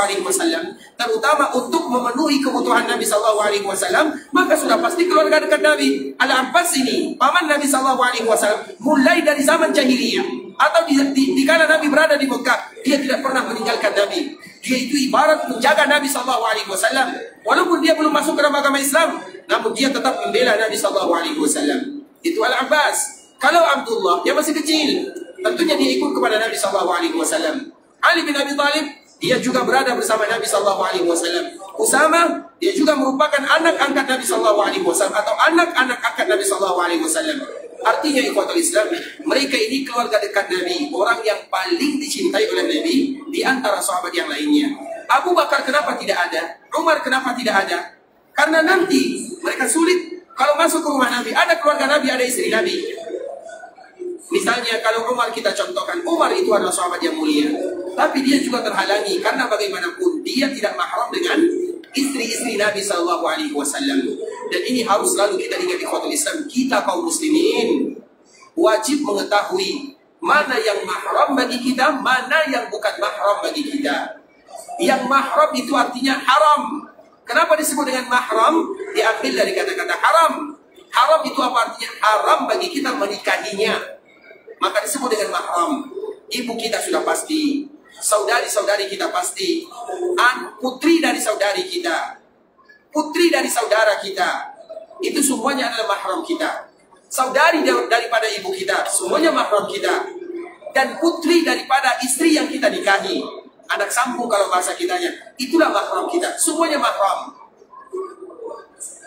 terutama untuk memenuhi kebutuhan Nabi SAW, maka sudah pasti keluarga dekat Nabi. Al-Abbas ini, paman Nabi SAW, mulai dari zaman jahiliyah atau di kala Nabi berada di Mekah, dia tidak pernah meninggalkan Nabi. Dia itu ibarat menjaga Nabi SAW. Walaupun dia belum masuk ke agama Islam, namun dia tetap membela Nabi SAW. Itu Al-Abbas. Kalau Abdullah, dia masih kecil, tentunya dia ikut kepada Nabi SAW. Ali bin Abi Thalib, dia juga berada bersama Nabi SAW. Usama, dia juga merupakan anak angkat Nabi SAW atau anak-anak angkat Nabi SAW. Artinya ikhwatul Islam, mereka ini keluarga dekat Nabi, orang yang paling dicintai oleh Nabi di antara sahabat yang lainnya. Abu Bakar kenapa tidak ada? Umar kenapa tidak ada? Karena nanti mereka sulit kalau masuk ke rumah Nabi. Ada keluarga Nabi, ada istri Nabi. Misalnya kalau Umar kita contohkan, Umar itu adalah sahabat yang mulia, tapi dia juga terhalangi karena bagaimanapun dia tidak mahram dengan istri-istri Nabi SAW. Dan ini harus selalu kita ingat di ikhwatul Islam. Kita kaum muslimin wajib mengetahui mana yang mahram bagi kita, mana yang bukan mahram bagi kita. Yang mahram itu artinya haram. Kenapa disebut dengan mahram? Diambil dari kata-kata haram. Haram itu apa artinya? Haram bagi kita menikahinya. Maka disebut dengan mahram. Ibu kita sudah pasti, saudari-saudari kita pasti, putri dari saudari kita, putri dari saudara kita, itu semuanya adalah mahram kita. Saudari daripada ibu kita, semuanya mahram kita. Dan putri daripada istri yang kita nikahi, anak sambung kalau bahasa kitanya. Itulah mahram kita. Semuanya mahram.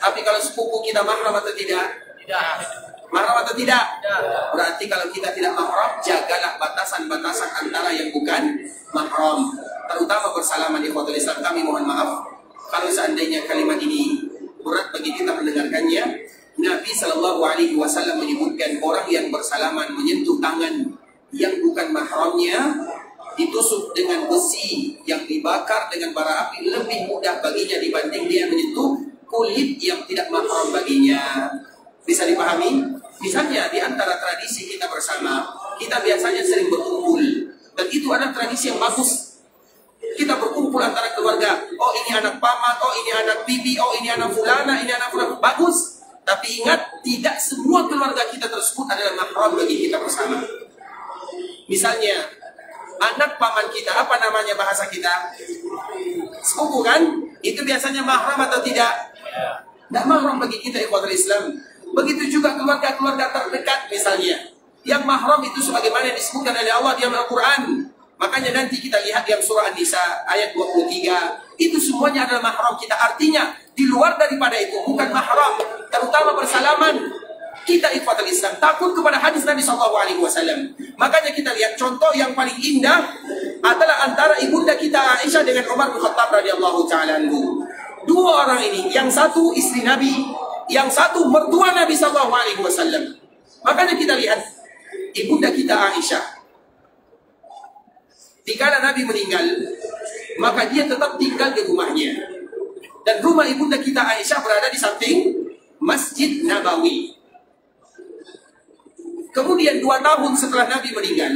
Tapi kalau sepupu kita mahram atau tidak? Tidak. Mahram atau tidak? Tidak. Berarti kalau kita tidak mahram, jagalah batasan-batasan antara yang bukan mahram. Terutama bersalaman ikhwatul Islam. Kami mohon maaf kalau seandainya kalimat ini berat bagi kita mendengarkannya. Nabi SAW menyebutkan orang yang bersalaman menyentuh tangan yang bukan mahramnya, ditusuk dengan besi yang dibakar dengan bara api, lebih mudah baginya dibanding dia menyentuh kulit yang tidak mahram baginya. Bisa dipahami? Misalnya di antara tradisi kita bersama, kita biasanya sering berkumpul, dan itu adalah tradisi yang bagus. Kita berkumpul antara keluarga. Oh, ini anak paman, oh ini anak bibi, oh ini anak fulana, ini anak fulana. Bagus. Tapi ingat, tidak semua keluarga kita tersebut adalah mahram bagi kita bersama. Misalnya, anak paman kita, apa namanya bahasa kita? Sepupu kan? Itu biasanya mahram atau tidak? Tidak mahram bagi kita, ikhwatul Islam. Begitu juga keluarga-keluarga terdekat misalnya. Yang mahram itu sebagaimana disebutkan oleh Allah di Al-Quran. Makanya nanti kita lihat yang surah An-Nisa ayat 23. Itu semuanya adalah mahram kita. Artinya, di luar daripada itu bukan mahram, terutama bersalaman. Kita ikhwatul Islam takut kepada hadis Nabi SAW. Makanya kita lihat contoh yang paling indah adalah antara ibunda kita Aisyah dengan Umar bin Khattab radhiyallahu taala anhu. Dua orang ini, yang satu istri Nabi, yang satu mertua Nabi SAW. Makanya kita lihat ibunda kita Aisyah. Dikala Nabi meninggal, maka dia tetap tinggal di rumahnya. Dan rumah ibunda kita Aisyah berada di samping Masjid Nabawi. Kemudian 2 tahun setelah Nabi meninggal,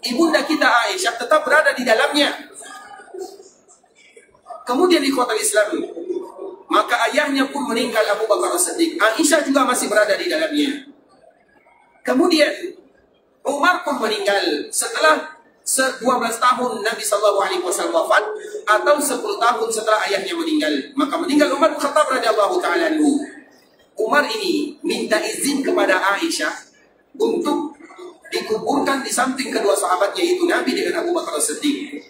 ibunda kita Aisyah tetap berada di dalamnya. Kemudian di kota Islam, maka ayahnya pun meninggal, Abu Bakar As-Siddiq. Aisyah juga masih berada di dalamnya. Kemudian Umar pun meninggal setelah 12 tahun Nabi SAW wafat, atau 10 tahun setelah ayahnya meninggal. Maka meninggal Umar bin Khattab radhiyallahu ta'ala anhu. Umar ini minta izin kepada Aisyah untuk dikuburkan di samping kedua sahabatnya, yaitu Nabi dengan Abu Bakar As-Siddiq.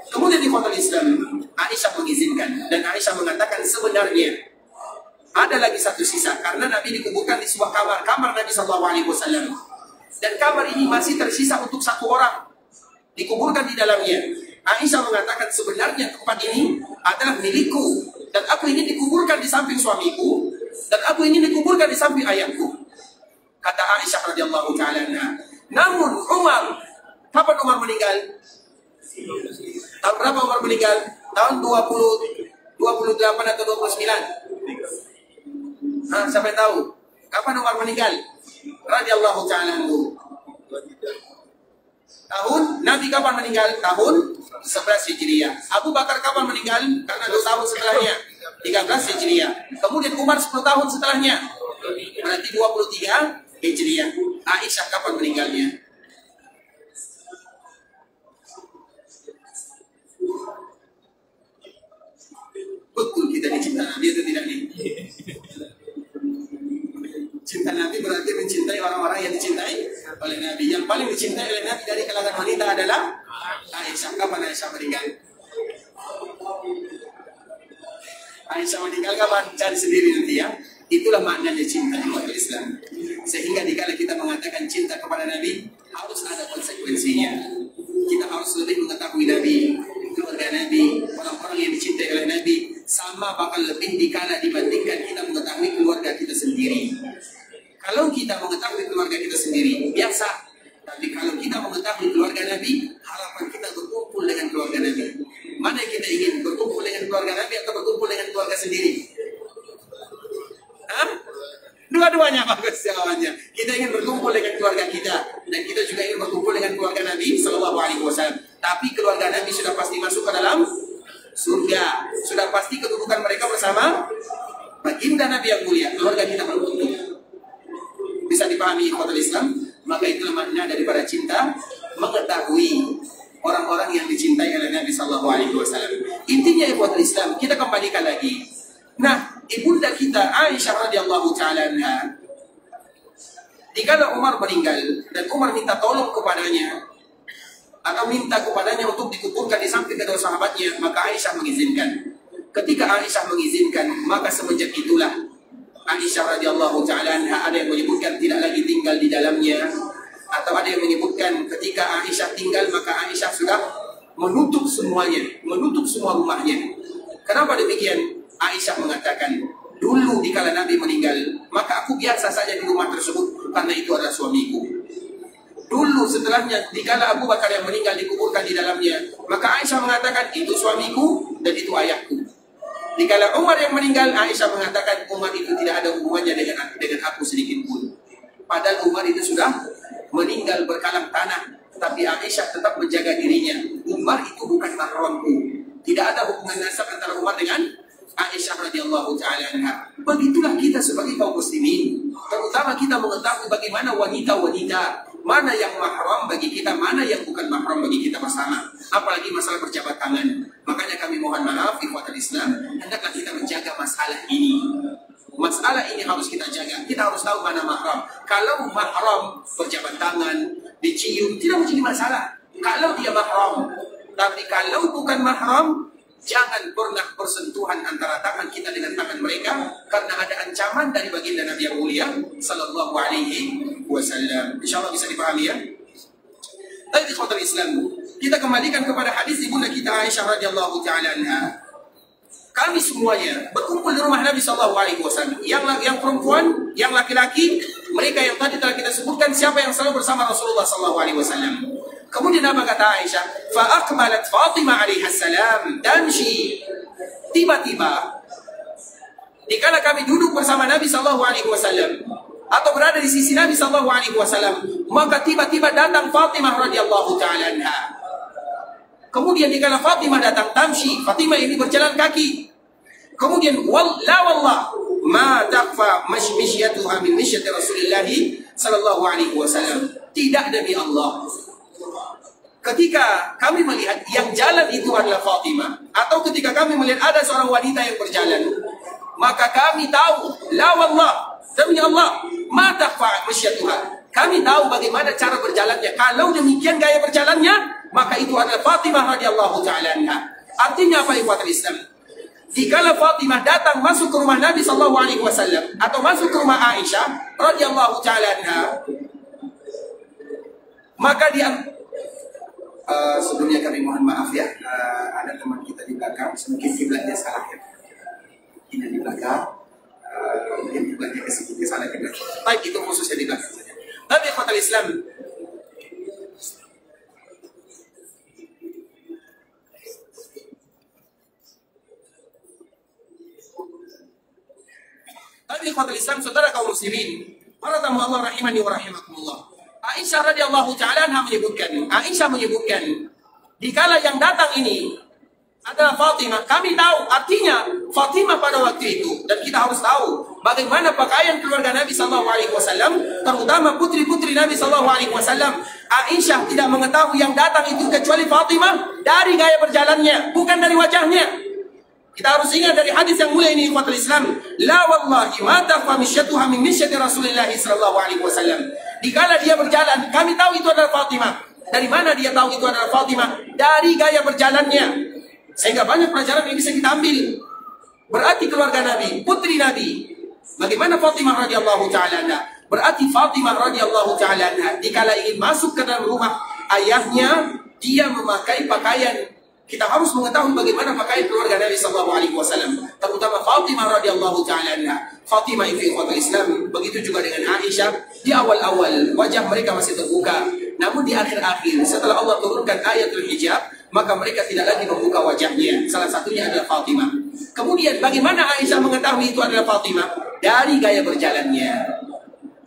Kemudian di kota Islam, Aisyah mengizinkan, dan Aisyah mengatakan sebenarnya ada lagi satu sisa, karena Nabi dikuburkan di sebuah kamar Nabi SAW. Dan kamar ini masih tersisa untuk 1 orang dikuburkan di dalamnya. Aisyah mengatakan sebenarnya tempat ini adalah milikku, dan aku ini dikuburkan di samping suamiku, dan aku ini dikuburkan di samping ayahku. Kata Aisyah radhiyallahu ta'ala anha. Namun Umar, kapan Umar meninggal? Tahun berapa Umar meninggal? Tahun 28 atau 29? Siapa yang tahu? Kapan Umar meninggal? Radhiyallahu ta'ala anhu. Tahun Nabi kapan meninggal? Tahun 11 Hijriah. Abu Bakar kapan meninggal? Karena 2 tahun setelahnya, 13 Hijriah. Kemudian Umar 10 tahun setelahnya, berarti 23 Hijriah. Aisyah kapan meninggalnya? Betul kita dicinta Nabi atau tidak nih? Cinta Nabi berarti mencintai orang-orang yang dicintai oleh Nabi. Yang paling dicintai oleh Nabi dari kalangan wanita adalah Aisyah. Kapan Aisyah meninggal? Aisyah meninggal kapan? Cari sendiri nanti ya. Itulah maknanya cinta kepada Islam. Sehingga dikala kita mengatakan cinta kepada Nabi, harus ada konsekuensinya. Kita harus lebih mengetahui Nabi, keluarga Nabi, orang-orang yang dicintai oleh Nabi. Sama bahkan lebih dikala dibandingkan kita mengetahui keluarga kita sendiri. Kalau kita mengetahui keluarga kita sendiri, biasa. Tapi kalau kita mengetahui keluarga Nabi, harapan kita berkumpul dengan keluarga Nabi. Mana yang kita ingin? Berkumpul dengan keluarga Nabi atau berkumpul dengan keluarga sendiri? Dua-duanya bagus jawabannya. Kita ingin berkumpul dengan keluarga kita, dan kita juga ingin berkumpul dengan keluarga Nabi SAW. Tapi keluarga Nabi sudah pasti masuk ke dalam surga. Sudah pasti kedudukan mereka bersama baginda Nabi yang mulia. Keluarga kita beruntung. Bisa dipahami ikhwatul Islam? Maka itulah makna daripada cinta, mengetahui orang-orang yang dicintai oleh Nabi SAW. Intinya ikhwatul Islam, kita kembalikan lagi. Nah, ibunda kita Aisyah radhiyallahu ta'ala anha, dikala Umar meninggal dan Umar minta tolong kepadanya atau minta kepadanya untuk dikuburkan di samping kedua sahabatnya, maka Aisyah mengizinkan. Ketika Aisyah mengizinkan, maka semenjak itulah Aisyah radhiyallahu ta'ala anha, ada yang menyebutkan tidak lagi tinggal di dalamnya, atau ada yang menyebutkan ketika Aisyah tinggal maka Aisyah sudah menutup semuanya, menutup semua rumahnya. Kenapa demikian? Aisyah mengatakan, dulu dikala Nabi meninggal, maka aku biasa saja di rumah tersebut karena itu adalah suamiku. Dulu setelahnya dikala Abu Bakar yang meninggal dikuburkan di dalamnya, maka Aisyah mengatakan itu suamiku dan itu ayahku. Dikala Umar yang meninggal, Aisyah mengatakan Umar itu tidak ada hubungannya dengan aku sedikit pun. Padahal Umar itu sudah meninggal berkalang tanah, tapi Aisyah tetap menjaga dirinya. Umar itu bukan mahramku. Tidak ada hubungan nasab antara Umar dengan Aisyah radhiyallahu ta'ala anha. Begitulah kita sebagai kaum muslimin. Terutama kita mengetahui bagaimana wanita-wanita, mana yang mahram bagi kita, mana yang bukan mahram bagi kita bersama. Apalagi masalah berjabat tangan. Makanya kami mohon maaf, ikhwatul Islam, hendaklah kita menjaga masalah ini. Masalah ini harus kita jaga. Kita harus tahu mana mahram. Kalau mahram berjabat tangan, dicium, tidak menjadi masalah. Kalau dia mahram. Tapi kalau bukan mahram, jangan pernah bersentuhan antara tangan kita dengan tangan mereka, karena ada ancaman dari baginda Nabi yang mulia sallallahu alaihi wasallam. Insyaallah bisa dipahami ya. Baik ikhwatul Islam, kita kembalikan kepada hadis ibunda kita Aisyah radhiyallahu taala anha. Kami semuanya berkumpul di rumah Nabi sallallahu alaihi wasallam. Yang perempuan, yang laki-laki, mereka yang tadi telah kita sebutkan siapa yang selalu bersama Rasulullah sallallahu alaihi wasallam. Kemudian apa kata Aisyah? Fa'akmalat Fatimah alaihissalam tamshi. Tiba-tiba, dikala kami duduk bersama Nabi sallallahu alaihi wasallam atau berada di sisi Nabi sallallahu alaihi wasallam, maka tiba-tiba datang Fatimah radhiyallahu taala anha. Kemudian dikala Fatimah datang tamshi, Fatimah ini berjalan kaki. Kemudian la wallah ma taqfa mashyatuha min mishyati Rasulillah sallallahu alaihi wasallam. Tidak demi Allah, ketika kami melihat yang jalan itu adalah Fatimah, atau ketika kami melihat ada seorang wanita yang berjalan, maka kami tahu, la wallah, demi Allah, ma taqfa mashyatuha, kami tahu bagaimana cara berjalannya. Kalau demikian gaya berjalannya, maka itu adalah Fatimah radhiyallahu ta'ala anha. Artinya apa ikhwatul Islam? Dikala Fatimah datang masuk ke rumah Nabi sallallahu alaihi wasallam atau masuk ke rumah Aisyah radhiyallahu ta'ala anha, maka dia sebelumnya kami mohon maaf ya, ada teman kita di belakang, mungkin kiblatnya salah ya. Ini di belakang, mungkin kiblatnya ke sini salah kiblat. Baik, itu khususnya di belakang saja. Tapi ikhwatul Islam, saudara kaum muslimin, para tamu Allah rahimani wa rahimakumullah. Aisyah radhiyallahu ta'ala anha menyebutkan, dikala yang datang ini adalah Fatimah, kami tahu artinya Fatimah pada waktu itu, dan kita harus tahu bagaimana pakaian keluarga Nabi sallallahu alaihi wasallam, terutama putri-putri Nabi sallallahu alaihi wasallam. Aisyah tidak mengetahui yang datang itu kecuali Fatimah dari gaya berjalannya, bukan dari wajahnya. Kita harus ingat dari hadis yang mulia ini ikhwatul Islam, la wallahi ma taqfa mishyatuha min mishyati Rasulillah sallallahu alaihi wasallam. Dikala dia berjalan, kami tahu itu adalah Fatimah. Dari mana dia tahu itu adalah Fatimah? Dari gaya berjalannya. Sehingga banyak pelajaran yang bisa kita ambil. Berarti keluarga Nabi, putri Nabi. Bagaimana Fatimah radhiyallahu ta'ala anha? Berarti Fatimah radhiyallahu ta'ala anha dikala ingin masuk ke dalam rumah ayahnya, dia memakai pakaian. Kita harus mengetahui bagaimana pakaian keluarga Nabi sallallahu alaihi wasallam, terutama Fatimah radhiyallahu ta'ala anha. Fatimah itu ikhwatul Islam, begitu juga dengan Aisyah. Di awal-awal wajah mereka masih terbuka, namun di akhir-akhir setelah Allah turunkan ayatul hijab, maka mereka tidak lagi membuka wajahnya. Salah satunya adalah Fatimah. Kemudian bagaimana Aisyah mengetahui itu adalah Fatimah? Dari gaya berjalannya.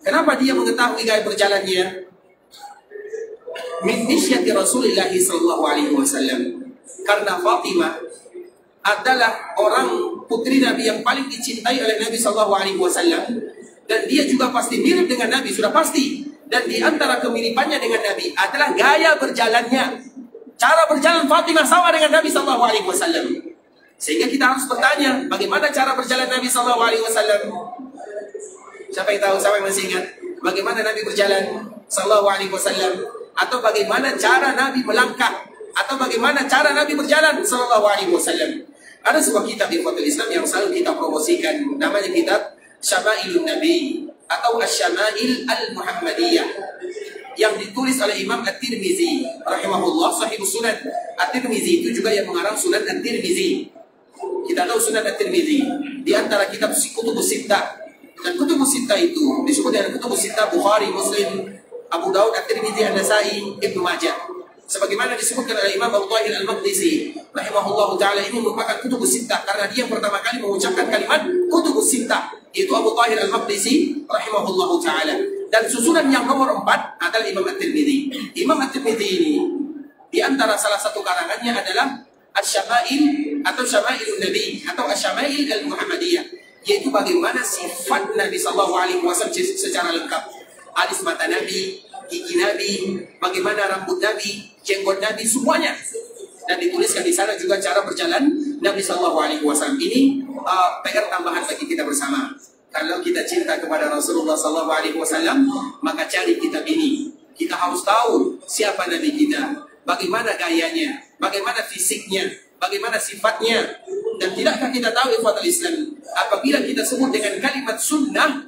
Kenapa dia mengetahui gaya berjalannya? Min mishyati Rasulillah sallallahu alaihi wasallam. Karena Fatimah adalah orang putri Nabi yang paling dicintai oleh Nabi sallallahu alaihi wasallam, dan dia juga pasti mirip dengan Nabi, sudah pasti. Dan di antara kemiripannya dengan Nabi adalah gaya berjalannya. Cara berjalan Fatimah sama dengan Nabi sallallahu alaihi wasallam. Sehingga kita harus bertanya, bagaimana cara berjalan Nabi sallallahu alaihi wasallam? Siapa yang tahu, siapa yang masih ingat bagaimana Nabi berjalan sallallahu alaihi wasallam? atau bagaimana cara Nabi melangkah, atau bagaimana cara Nabi berjalan sallallahu alaihi wasallam. Ada sebuah kitab di Ikhwatul Islam yang selalu kita promosikan, namanya kitab Syama'ilun Nabi atau Asy-Syama'il Al-Muhammadiyah, yang ditulis oleh Imam At-Tirmizi rahimahullah, Sahihus Sunan. At-Tirmizi itu juga yang mengarang Sunan At-Tirmizi. Kita tahu Sunan At-Tirmizi di antara kitab Kutubus Sittah, dan Kutubus Sittah itu disebut dengan Kutubus Sittah Bukhari, Muslim, Abu Daud, At-Tirmizi, An-Nasai, Ibnu Majah. Sebagaimana disebutkan oleh Imam Abu Thahir Al-Maqdisi rahimahullah ta'ala, ini merupakan Kutubus Sittah karena dia yang pertama kali mengucapkan kalimat Kutubus Sittah, yaitu Abu Thahir Al-Maqdisi rahimahullah ta'ala. Dan susunan yang nomor 4 adalah Imam At-Tirmizi. Imam At-Tirmizi ini di antara salah satu karangannya adalah Asy-Syama'il atau Syama'ilun Nabi atau Asy-Syama'il Al-Muhammadiyah, yaitu bagaimana sifat Nabi sallallahu alaihi wasallam secara lengkap. Alis mata Nabi, gigi Nabi, bagaimana rambut Nabi, jenggot Nabi, semuanya. Dan dituliskan di sana juga cara berjalan Nabi sallallahu alaihi wasallam. Ini PR tambahan bagi kita bersama. Kalau kita cinta kepada Rasulullah sallallahu alaihi wasallam, maka cari kitab ini. Kita harus tahu siapa Nabi kita, bagaimana gayanya, bagaimana fisiknya, bagaimana sifatnya. Dan tidakkah kita tahu ikhwatul Islam, apabila kita sebut dengan kalimat sunnah,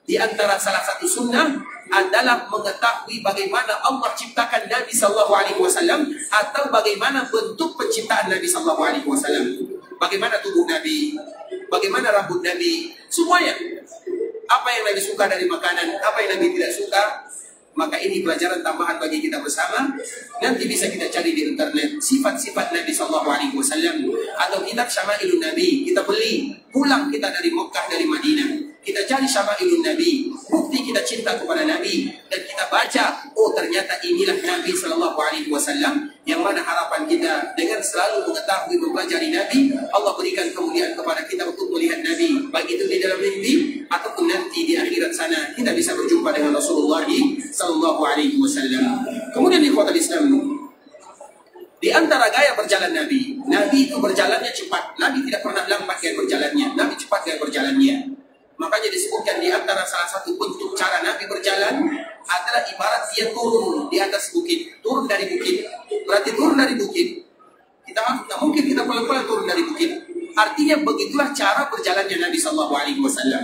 di antara salah satu sunnah adalah mengetahui bagaimana Allah ciptakan Nabi sallallahu alaihi wasallam, atau bagaimana bentuk penciptaan Nabi sallallahu alaihi wasallam. Bagaimana tubuh Nabi, bagaimana rambut Nabi, semuanya. Apa yang Nabi suka dari makanan, apa yang Nabi tidak suka. Maka ini pelajaran tambahan bagi kita bersama. Nanti bisa kita cari di internet sifat-sifat Nabi sallallahu alaihi wasallam, atau kitab Syama'ilun Nabi. Kita beli, pulang kita dari Mekah, dari Madinah, kita cari Syama'ilun Nabi, bukti kita cinta kepada Nabi, dan kita baca, oh ternyata inilah Nabi sallallahu alaihi wasallam. Yang mana harapan kita dengan selalu mengetahui, mempelajari Nabi, Allah berikan kemuliaan kepada kita untuk melihat Nabi, baik itu di dalam mimpi ataupun nanti di akhirat sana kita bisa berjumpa dengan Rasulullah sallallahu alaihi wasallam. Kemudian ikhwatul Islam, di antara gaya berjalan Nabi, Nabi itu berjalannya cepat. Nabi tidak pernah lambat gaya berjalannya, Nabi cepat gaya berjalannya. Makanya disebutkan di antara salah satu bentuk cara Nabi berjalan adalah ibarat dia turun di atas bukit, turun dari bukit. Berarti turun dari bukit, kita nggak mungkin kita pelan-pelan turun dari bukit. Artinya begitulah cara berjalannya Nabi sallallahu alaihi wasallam.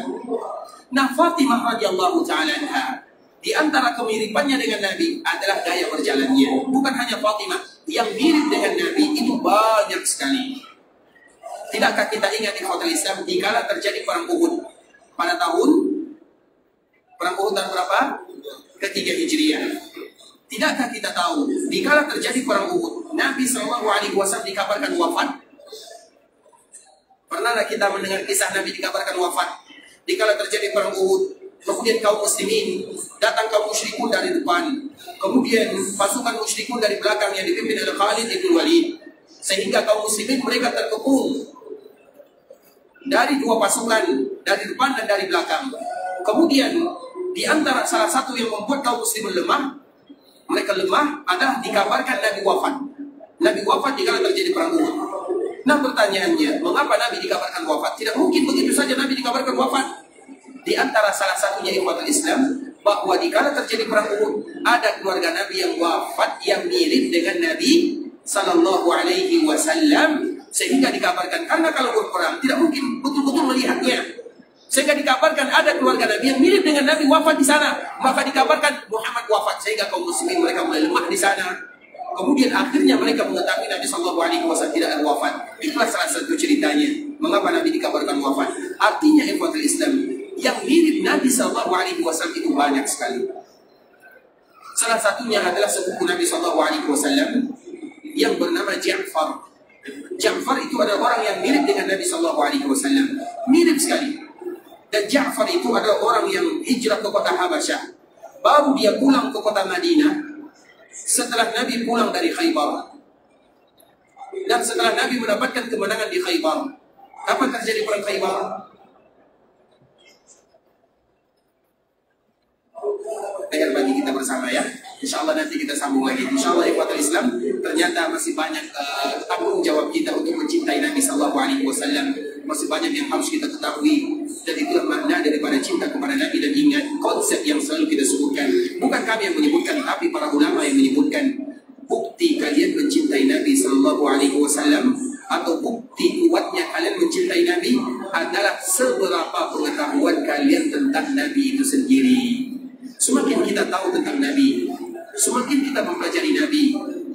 Nah, Fatimah radhiyallahu taala anha, di antara kemiripannya dengan Nabi adalah gaya berjalannya. Bukan hanya Fatimah, yang mirip dengan Nabi itu banyak sekali. Tidakkah kita ingat di ikhwatul Islam, dikala terjadi perang Uhud pada tahun perang Uhud tahun berapa? Ketiga Hijriah. Tidakkah kita tahu, dikala terjadi perang Uhud, Nabi sallallahu alaihi wasallam dikabarkan wafat? Pernahkah kita mendengar kisah Nabi dikabarkan wafat? Dikala terjadi perang Uhud, kemudian kaum muslimin datang, kaum musyrikun dari depan, kemudian pasukan musyrikun dari belakang yang dipimpin oleh Khalid bin Walid, sehingga kaum muslimin mereka terkepung dari dua pasukan, dari depan dan dari belakang. Kemudian di antara salah satu yang membuat kaum muslimin lemah, mereka lemah adalah dikabarkan Nabi wafat. Nabi wafat dikala terjadi perang Uhud. Nah, pertanyaannya, mengapa Nabi dikabarkan wafat? Tidak mungkin begitu saja Nabi dikabarkan wafat. Di antara salah satunya ikhwatul Islam, bahwa dikala terjadi perang Uhud, ada keluarga Nabi yang wafat yang mirip dengan Nabi sallallahu alaihi wasallam, sehingga dikabarkan, karena kalau berperang tidak mungkin betul-betul melihatnya, sehingga dikabarkan ada keluarga Nabi yang mirip dengan Nabi wafat di sana. Maka dikabarkan Muhammad wafat, sehingga kaum muslimin mereka mulai lemah di sana. Kemudian akhirnya mereka mengetahui Nabi sallallahu alaihi wasallam tidak ada wafat. Itulah salah satu ceritanya mengapa Nabi dikabarkan wafat. Artinya ikhwatul Islam, yang mirip Nabi sallallahu alaihi wasallam itu banyak sekali. Salah satunya adalah sepupu Nabi sallallahu alaihi wasallam yang bernama Ja'far. Ja'far itu adalah orang yang mirip dengan Nabi sallallahu alaihi wasallam, mirip sekali. Dan Ja'far itu adalah orang yang hijrah ke kota Habasyah. Baru dia pulang ke kota Madinah setelah Nabi pulang dari Khaybar. Dan setelah Nabi mendapatkan kemenangan di Khaybar. Kapan terjadi perang Khaybar? PR bagi kita bersama ya. Insya Allah nanti kita sambung lagi. Insya Allah ikhwatul Islam, ternyata masih banyak tanggung jawab kita untuk mencintai Nabi sallallahu alaihi wasallam. Masih banyak yang harus kita ketahui, dan itulah makna daripada daripada cinta kepada Nabi. Dan ingat konsep yang selalu kita sebutkan, bukan kami yang menyebutkan, tapi para ulama yang menyebutkan, bukti kalian mencintai Nabi Sallallahu Alaihi Wasallam atau bukti kuatnya kalian mencintai Nabi adalah seberapa pengetahuan kalian tentang Nabi itu sendiri. Semakin kita tahu tentang Nabi, semakin kita mempelajari Nabi,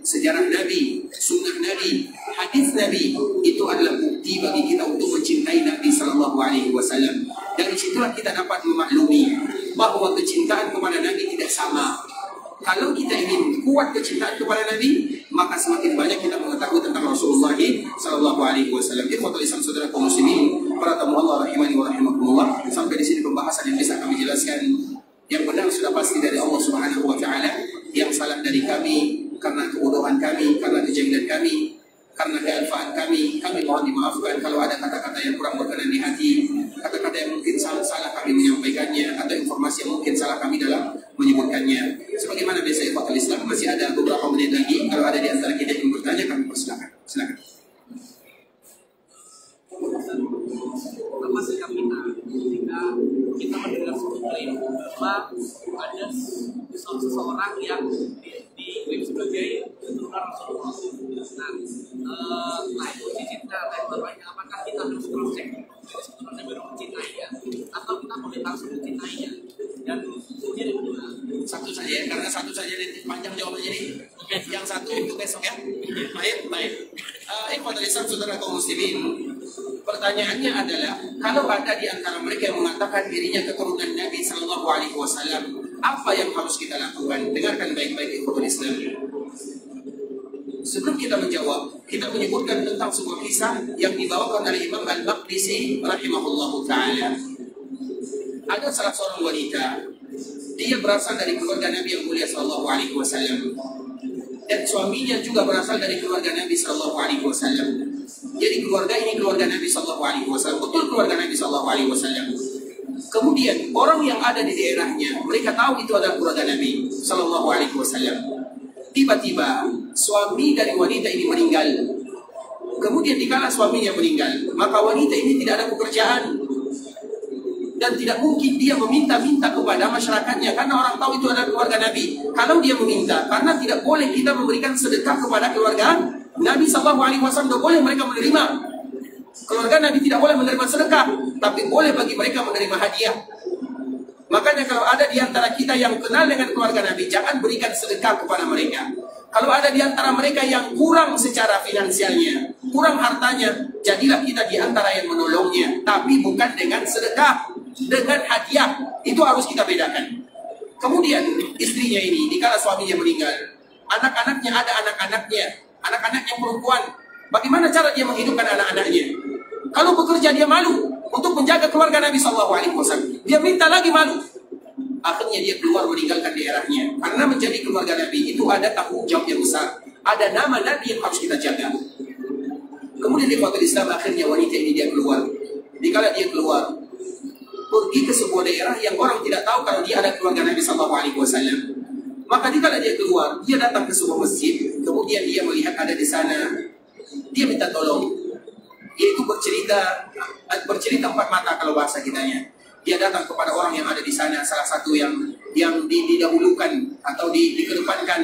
sejarah Nabi, sunnah Nabi, hadis Nabi, itu adalah bukti bagi kita untuk mencintai Nabi Sallallahu Alaihi Wasallam. Dari situlah kita dapat memaklumi bahwa kecintaan kepada Nabi tidak sama. Kalau kita ingin kuat kecintaan kepada Nabi, maka semakin banyak kita mengetahui tentang Rasulullah Sallallahu Alaihi Wasallam. Ikhwatul Islam, saudara kaum muslimin, para tamu Allah rahimani wa rahimakumullah. Sampai di sini pembahasan yang bisa kami jelaskan. Yang benar sudah pasti dari Allah Subhanahu Wa Taala, yang salah dari kami karena kebodohan kami, karena kejahilan kami, karena kealfaan kami mohon dimaafkan. Kalau ada kata-kata yang kurang berkenan di hati, kata-kata yang mungkin salah kami menyampaikannya, atau informasi yang mungkin salah kami dalam menyebutkannya. Sebagaimana biasa ikhwatul Islam, masih ada beberapa menit lagi. Kalau ada di antara kita yang bertanya, kami persilakan. Silakan. Apa sikap kita ketika kita mendengar sebuah klaim bahwa ada seseorang yang diklaim sebagai keturunan Rasulullah. Nah, lain posisi kita bertanya, apakah kita harus cross check dari sebetulnya baru mencintainya, atau kita boleh langsung mencintainya? Dan kemudian yang kedua, satu saja, karena satu saja panjang jawabannya ini. Yang satu untuk besok ya. Baik. Ikhwatul Islam, saudara kaum muslimin, pertanyaannya adalah, kalau ada di antara mereka yang mengatakan dirinya keturunan Nabi Sallallahu Alaihi Wasallam, apa yang harus kita lakukan? Dengarkan baik-baik ikhwatul Islam. Sebelum kita menjawab, kita menyebutkan tentang sebuah kisah yang dibawakan oleh Imam Al-Maqdisi rahimahullahu ta'ala. Ada salah seorang wanita, dia berasal dari keluarga Nabi yang mulia Sallallahu Alaihi Wasallam, dan suaminya juga berasal dari keluarga Nabi Sallallahu Alaihi Wasallam. Jadi keluarga ini keluarga Nabi Sallallahu Alaihi Wasallam, betul keluarga Nabi Sallallahu Alaihi Wasallam. Kemudian orang yang ada di daerahnya, mereka tahu itu adalah keluarga Nabi Sallallahu Alaihi Wasallam. Tiba-tiba suami dari wanita ini meninggal. Kemudian dikala suaminya meninggal, maka wanita ini tidak ada pekerjaan, dan tidak mungkin dia meminta-minta kepada masyarakatnya, karena orang tahu itu adalah keluarga Nabi. Kalau dia meminta, karena tidak boleh kita memberikan sedekah kepada keluarga Nabi Sallallahu Alaihi Wasallam, tidak boleh mereka menerima. Keluarga Nabi tidak boleh menerima sedekah, tapi boleh bagi mereka menerima hadiah. Makanya kalau ada di antara kita yang kenal dengan keluarga Nabi, jangan berikan sedekah kepada mereka. Kalau ada di antara mereka yang kurang secara finansialnya, kurang hartanya, jadilah kita di antara yang menolongnya, tapi bukan dengan sedekah, dengan hadiah. Itu harus kita bedakan. Kemudian istrinya ini, dikala suaminya meninggal, anak-anaknya ada anak-anaknya perempuan. Bagaimana cara dia menghidupkan anak-anaknya? Kalau bekerja dia malu untuk menjaga keluarga Nabi Sallallahu Alaihi Wasallam. Dia minta lagi malu. Akhirnya dia keluar meninggalkan daerahnya. Karena menjadi keluarga Nabi itu ada tanggung jawab yang besar. Ada nama Nabi yang harus kita jaga. Kemudian di ikhwatul Islam, akhirnya wanita ini dia keluar. Dikala dia keluar, pergi ke sebuah daerah yang orang tidak tahu kalau dia ada keluarga Nabi Sallallahu Alaihi Wasallam. Maka dikala dia keluar, dia datang ke sebuah masjid. Kemudian dia melihat ada di sana. Dia minta tolong. Dia itu bercerita empat mata kalau bahasa kitanya. Dia datang kepada orang yang ada di sana, salah satu yang didahulukan atau dikedepankan.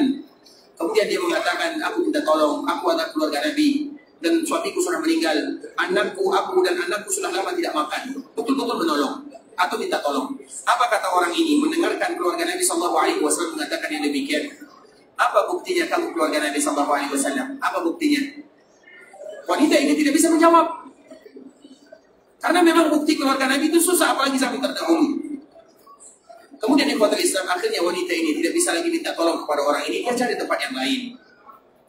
Kemudian dia mengatakan, aku minta tolong, aku adalah keluarga Nabi dan suamiku sudah meninggal. Aku dan anakku sudah lama tidak makan. Betul-betul menolong atau minta tolong. Apa kata orang ini? Mendengarkan keluarga Nabi Sallallahu Alaihi Wasallam mengatakan yang demikian. Apa buktinya kamu keluarga Nabi Sallallahu Alaihi Wasallam? Apa buktinya? Wanita ini tidak bisa menjawab. Karena memang bukti keluarga Nabi itu susah, apalagi sampai terdahulu. Kemudian ikhwatul Islam, akhirnya wanita ini tidak bisa lagi minta tolong kepada orang ini, dia cari tempat yang lain.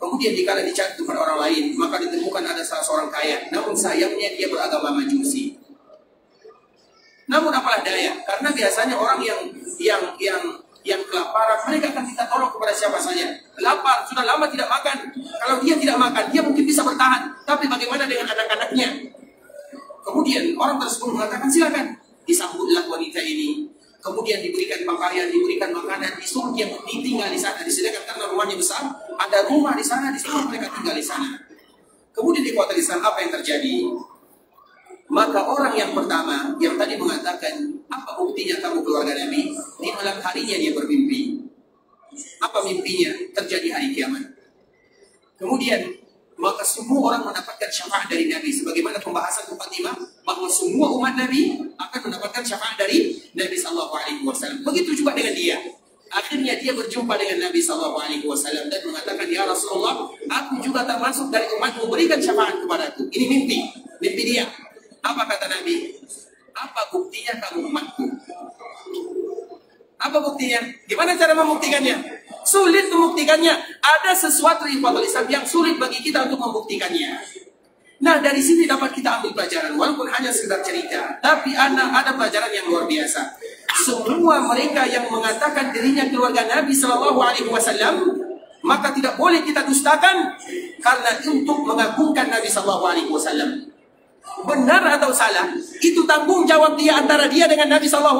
Kemudian dikala dicari tempat orang lain, maka ditemukan ada salah seorang kaya. Namun sayangnya dia beragama Majusi. Namun apalah daya, karena biasanya orang yang kelaparan, mereka akan minta tolong kepada siapa saja. Lapar, sudah lama tidak makan. Kalau dia tidak makan, dia mungkin bisa bertahan. Tapi bagaimana dengan anak-anaknya? Kemudian orang tersebut mengatakan, silakan. Disambutlah wanita ini. Kemudian diberikan pakaian, diberikan makanan, disuruh dia tinggal di sana. Disediakan karena rumahnya besar, ada rumah di sana, disuruh mereka tinggal di sana. Kemudian di kota Islam, apa yang terjadi? Maka orang yang pertama, yang tadi mengatakan Apa buktinya kamu keluarga Nabi? Di malam harinya dia bermimpi. Apa mimpinya? Terjadi hari kiamat. Kemudian, maka semua orang mendapatkan syafaat dari Nabi. Sebagaimana pembahasan Fatimah, bahwa semua umat Nabi akan mendapatkan syafaat dari Nabi SAW. Begitu juga dengan dia. Akhirnya dia berjumpa dengan Nabi SAW dan mengatakan, ya Rasulullah, aku juga termasuk dari umatmu, berikan syafaat kepadaku. Ini mimpi dia. Apa kata Nabi? Apa buktinya kamu umatku? Apa buktinya? Gimana cara membuktikannya? Sulit membuktikannya. Ada sesuatu ikhwatul Islam yang sulit bagi kita untuk membuktikannya. Nah, dari sini dapat kita ambil pelajaran, walaupun hanya sekedar cerita, tapi ada pelajaran yang luar biasa. Semua mereka yang mengatakan dirinya keluarga Nabi SAW, maka tidak boleh kita dustakan karena untuk mengagungkan Nabi SAW. Benar atau salah, itu tanggung jawab dia antara dia dengan Nabi SAW.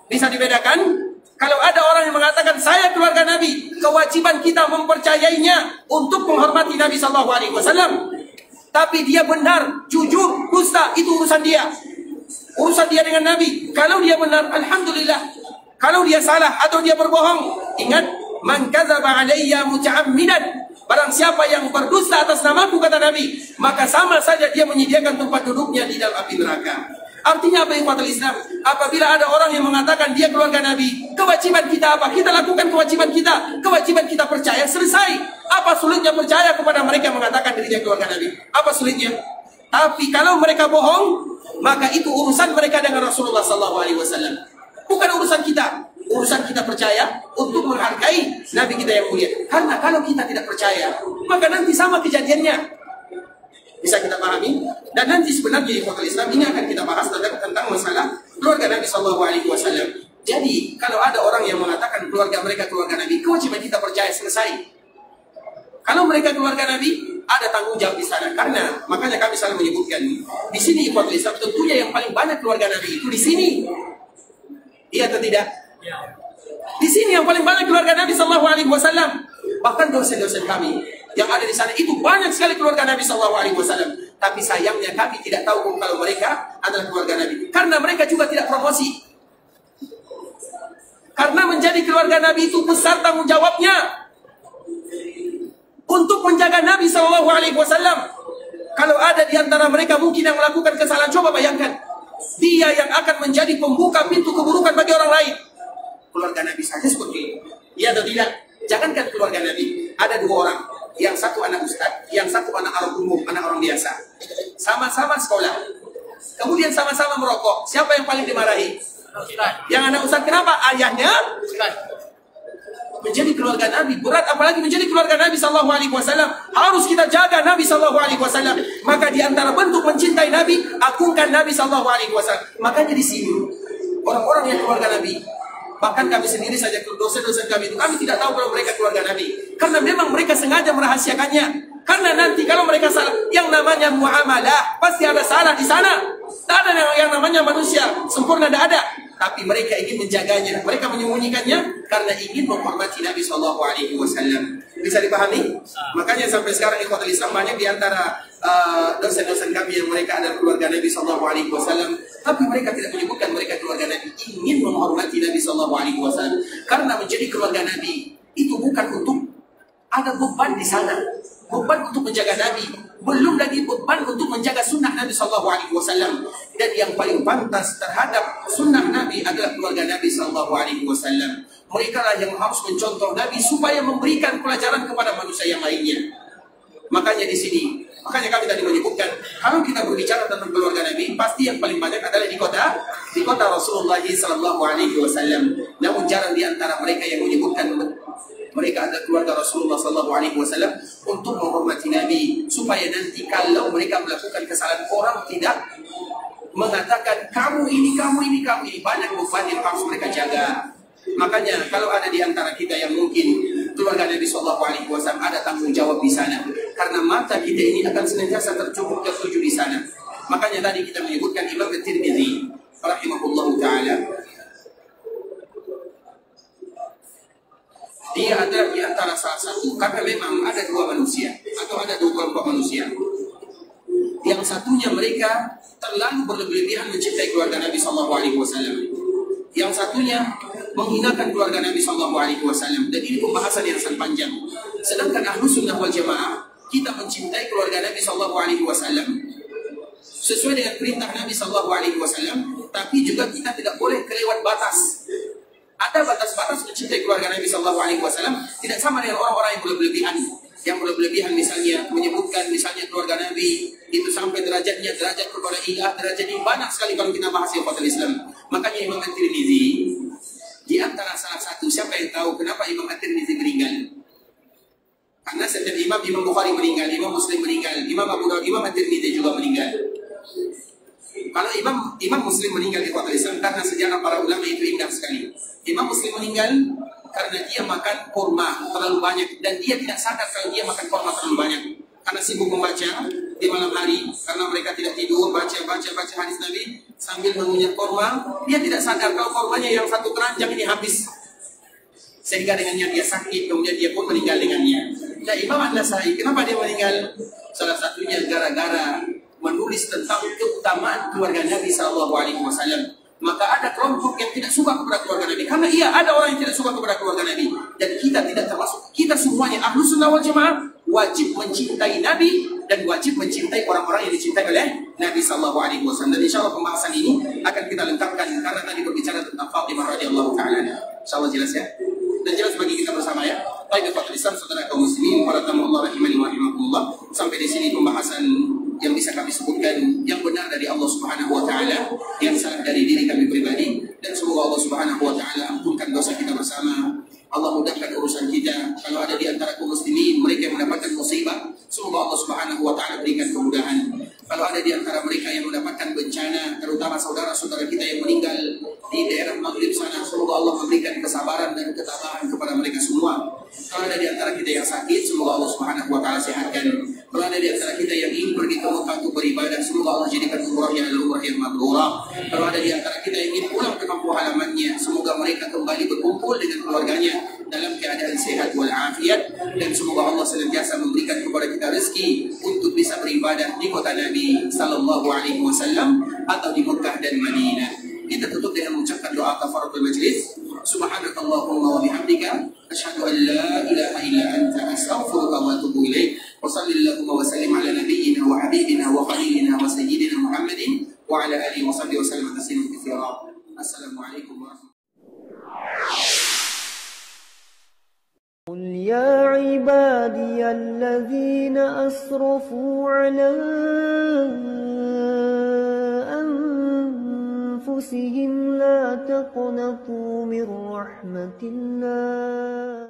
Bisa dibedakan? Kalau ada orang yang mengatakan saya keluarga Nabi, kewajiban kita mempercayainya untuk menghormati Nabi SAW. Tapi dia benar, jujur, dusta, itu urusan dia. Urusan dia dengan Nabi. Kalau dia benar, alhamdulillah. Kalau dia salah atau dia berbohong, ingat, man kadzaba alayya muta'ammidan. Barang siapa yang berdusta atas namaku, kata Nabi, maka sama saja dia menyediakan tempat duduknya di dalam api neraka. Artinya apa, ikhwatul Islam? Apabila ada orang yang mengatakan dia keluarga Nabi, kewajiban kita apa? Kita lakukan kewajiban kita. Kewajiban kita percaya, selesai. Apa sulitnya percaya kepada mereka yang mengatakan dirinya keluarga Nabi? Apa sulitnya? Tapi kalau mereka bohong, maka itu urusan mereka dengan Rasulullah SAW. Bukan urusan kita. Urusan kita percaya untuk menghargai Nabi kita yang mulia. Karena kalau kita tidak percaya, maka nanti sama kejadiannya. Bisa kita pahami? Dan nanti sebenarnya di Fatul Islam ini akan kita bahas tentang masalah keluarga Nabi SAW. Jadi, kalau ada orang yang mengatakan keluarga mereka keluarga Nabi, kewajiban kita percaya, selesai. Kalau mereka keluarga Nabi, ada tanggung jawab di sana. Karena, makanya kami selalu menyebutkan, di sini Fatul Islam tentunya yang paling banyak keluarga Nabi itu di sini. Iya atau tidak? Di sini yang paling banyak keluarga Nabi SAW. Bahkan dosen-dosen kami yang ada di sana itu banyak sekali keluarga Nabi SAW. Tapi sayangnya kami tidak tahu kalau mereka adalah keluarga Nabi. Karena mereka juga tidak promosi. Karena menjadi keluarga Nabi itu besar tanggung jawabnya untuk menjaga Nabi SAW. Kalau ada di antara mereka mungkin yang melakukan kesalahan, coba bayangkan, dia yang akan menjadi pembuka pintu keburukan bagi orang lain. Keluarga Nabi saja seperti itu. Iya atau tidak? Jangankan keluarga Nabi, ada dua orang. Yang satu anak ustaz, yang satu anak orang umum, anak orang biasa. Sama-sama sekolah. Kemudian sama-sama merokok. Siapa yang paling dimarahi? Yang anak ustaz. Kenapa? Ayahnya menjadi keluarga Nabi. Berat apalagi menjadi keluarga Nabi SAW. Harus kita jaga Nabi SAW. Maka di antara bentuk mencintai Nabi, agungkan Nabi SAW. Makanya di sini orang-orang yang keluarga Nabi, bahkan kami sendiri saja, dosen-dosen kami itu, kami tidak tahu kalau mereka keluarga Nabi. Karena memang mereka sengaja merahasiakannya. Karena nanti kalau mereka salah, yang namanya muamalah, pasti ada salah di sana. Tak ada yang namanya manusia sempurna, tidak ada. Tapi mereka ingin menjaganya. Mereka menyembunyikannya karena ingin menghormati Nabi SAW. Bisa dipahami? Makanya sampai sekarang ikhwatul Islam banyak di antara dosen-dosen kami yang mereka adalah keluarga Nabi SAW. Tapi mereka tidak menyebutkan mereka keluarga Nabi, ingin menghormati Nabi SAW. Karena menjadi keluarga Nabi itu bukan untuk ada beban di sana, beban untuk menjaga Nabi, belum lagi beban untuk menjaga sunnah Nabi SAW. Dan yang paling pantas terhadap sunnah Nabi adalah keluarga Nabi SAW. Mereka lah yang harus mencontoh Nabi supaya memberikan pelajaran kepada manusia yang lainnya. Makanya di sini, makanya kami tadi menyebutkan, kalau kita berbicara tentang keluarga Nabi, pasti yang paling banyak adalah di kota Rasulullah SAW. Namun jarang di antara mereka yang menyebutkan mereka adalah keluarga Rasulullah SAW untuk menghormati Nabi, supaya nanti kalau mereka melakukan kesalahan, orang tidak mengatakan kamu ini. Banyak beban yang harus mereka jaga. Makanya kalau ada di antara kita yang mungkin keluarga Nabi SAW, ada tanggung jawab di sana. Karena mata kita ini akan senantiasa tertuju di sana. Makanya tadi kita menyebutkan Imam At-Tirmidzi rahimahullah ta'ala, dia ada di antara salah satu, karena memang ada dua manusia atau ada dua kelompok manusia. Yang satunya mereka terlalu berlebihan mencintai keluarga Nabi Sallallahu Alaihi Wasallam. Yang satunya menghinakan keluarga Nabi Sallallahu Alaihi Wasallam. Dan ini pembahasan yang sangat panjang. Sedangkan Ahlus Sunnah wal Jamaah, kita mencintai keluarga Nabi Sallallahu Alaihi Wasallam sesuai dengan perintah Nabi Sallallahu Alaihi Wasallam, tapi juga kita tidak boleh kelewat batas. Ada batas-batas mencintai keluarga Nabi Sallallahu Alaihi Wasallam, tidak sama dengan orang-orang yang berlebihan. Yang berlebihan misalnya menyebutkan misalnya keluarga Nabi itu sampai derajatnya derajat kepada ilah, derajat ini banyak sekali kalau kita bahas yang fatal Islam. Makanya Imam At-Tirmidzi di antara salah satu, siapa yang tahu kenapa Imam At-Tirmidzi meninggal? Karena setiap Imam Bukhari meninggal, Imam Muslim meninggal, Imam Abu Dawud, Imam At-Tirmidzi juga meninggal. Kalau Imam Muslim meninggal di fatal Islam karena sejarah para ulama itu indah sekali. Imam Muslim meninggal karena dia makan kurma terlalu banyak dan dia tidak sadar kalau dia makan kurma terlalu banyak. Karena sibuk membaca di malam hari, karena mereka tidak tidur, baca hadis Nabi sambil mengunyah kurma, dia tidak sadar kalau kurmanya yang satu keranjang ini habis. Sehingga dengannya dia sakit, kemudian dia pun meninggal dengannya. Nah, Imam An-Nasai, kenapa dia meninggal? Salah satunya gara-gara menulis tentang keutamaan keluarga Nabi Sallallahu Alaihi Wasallam. Maka ada kelompok yang tidak suka kepada keluarga Nabi. Karena ada orang yang tidak suka kepada keluarga Nabi. Dan kita tidak termasuk. Kita semuanya Ahlus Sunnah wal Jamaah wajib mencintai Nabi dan wajib mencintai orang-orang yang dicintai oleh Nabi Sallallahu Alaihi Wasallam. Dan insya Allah pembahasan ini akan kita lengkapkan karena tadi berbicara tentang Fatimah radhiyallahu taala. Insya Allah jelas ya. Dan jelas bagi kita bersama ya. Baik Bapak Islam, saudara kaum muslimin, para tamu Allah rahimani wa rahimakumullah. Sampai di sini pembahasan yang bisa kami sebutkan yang benar dari Allah Subhanahu wa taala, yang salah dari diri kami pribadi, dan semoga Allah Subhanahu wa taala ampunkan dosa kita bersama. Allah mudahkan urusan kita. Kalau ada di antara kaum muslimin mereka yang mendapatkan musibah, semoga Allah Subhanahu wa taala berikan kemudahan. Kalau ada di antara mereka yang mendapatkan bencana, terutama saudara-saudara kita yang meninggal di daerah Maghrib sana, semoga Allah memberikan kesabaran dan ketabahan kepada mereka semua. Kalau ada di antara kita yang sakit, semoga Allah Subhanahu wa taala sehatkan. Kalau ada di antara kita yang ingin pergi ke Mekah untuk beribadah, semoga Allah jadikan umrahnya adalah umrah yang mabrurah. Kalau ada di antara kita yang ingin pulang ke kampung halamannya, semoga mereka kembali berkumpul dengan keluarganya dalam keadaan sehat walafiat, dan semoga Allah senantiasa memberikan kepada kita rezeki untuk bisa beribadah di kota Nabi Sallallahu Alaihi Wasallam atau di Mekah dan Madinah. Kita tutup dengan mengucapkan doa kafaratul majlis. Subhanakallahumma wa bihamdika asyhadu an la ilaha illa anta astaghfiruka wa atubu ilaik. Wa sallallahu wa sallim ala nabiyyina wa habibina wa khalilina wa sayyidina Muhammadin wa ala alihi wa sahbihi wa sallam tasliman katsira. Assalamualaikum warahmatullahi. قل يا عبادي الذين أسرفوا على أنفسهم لا تقنطوا من رحمة الله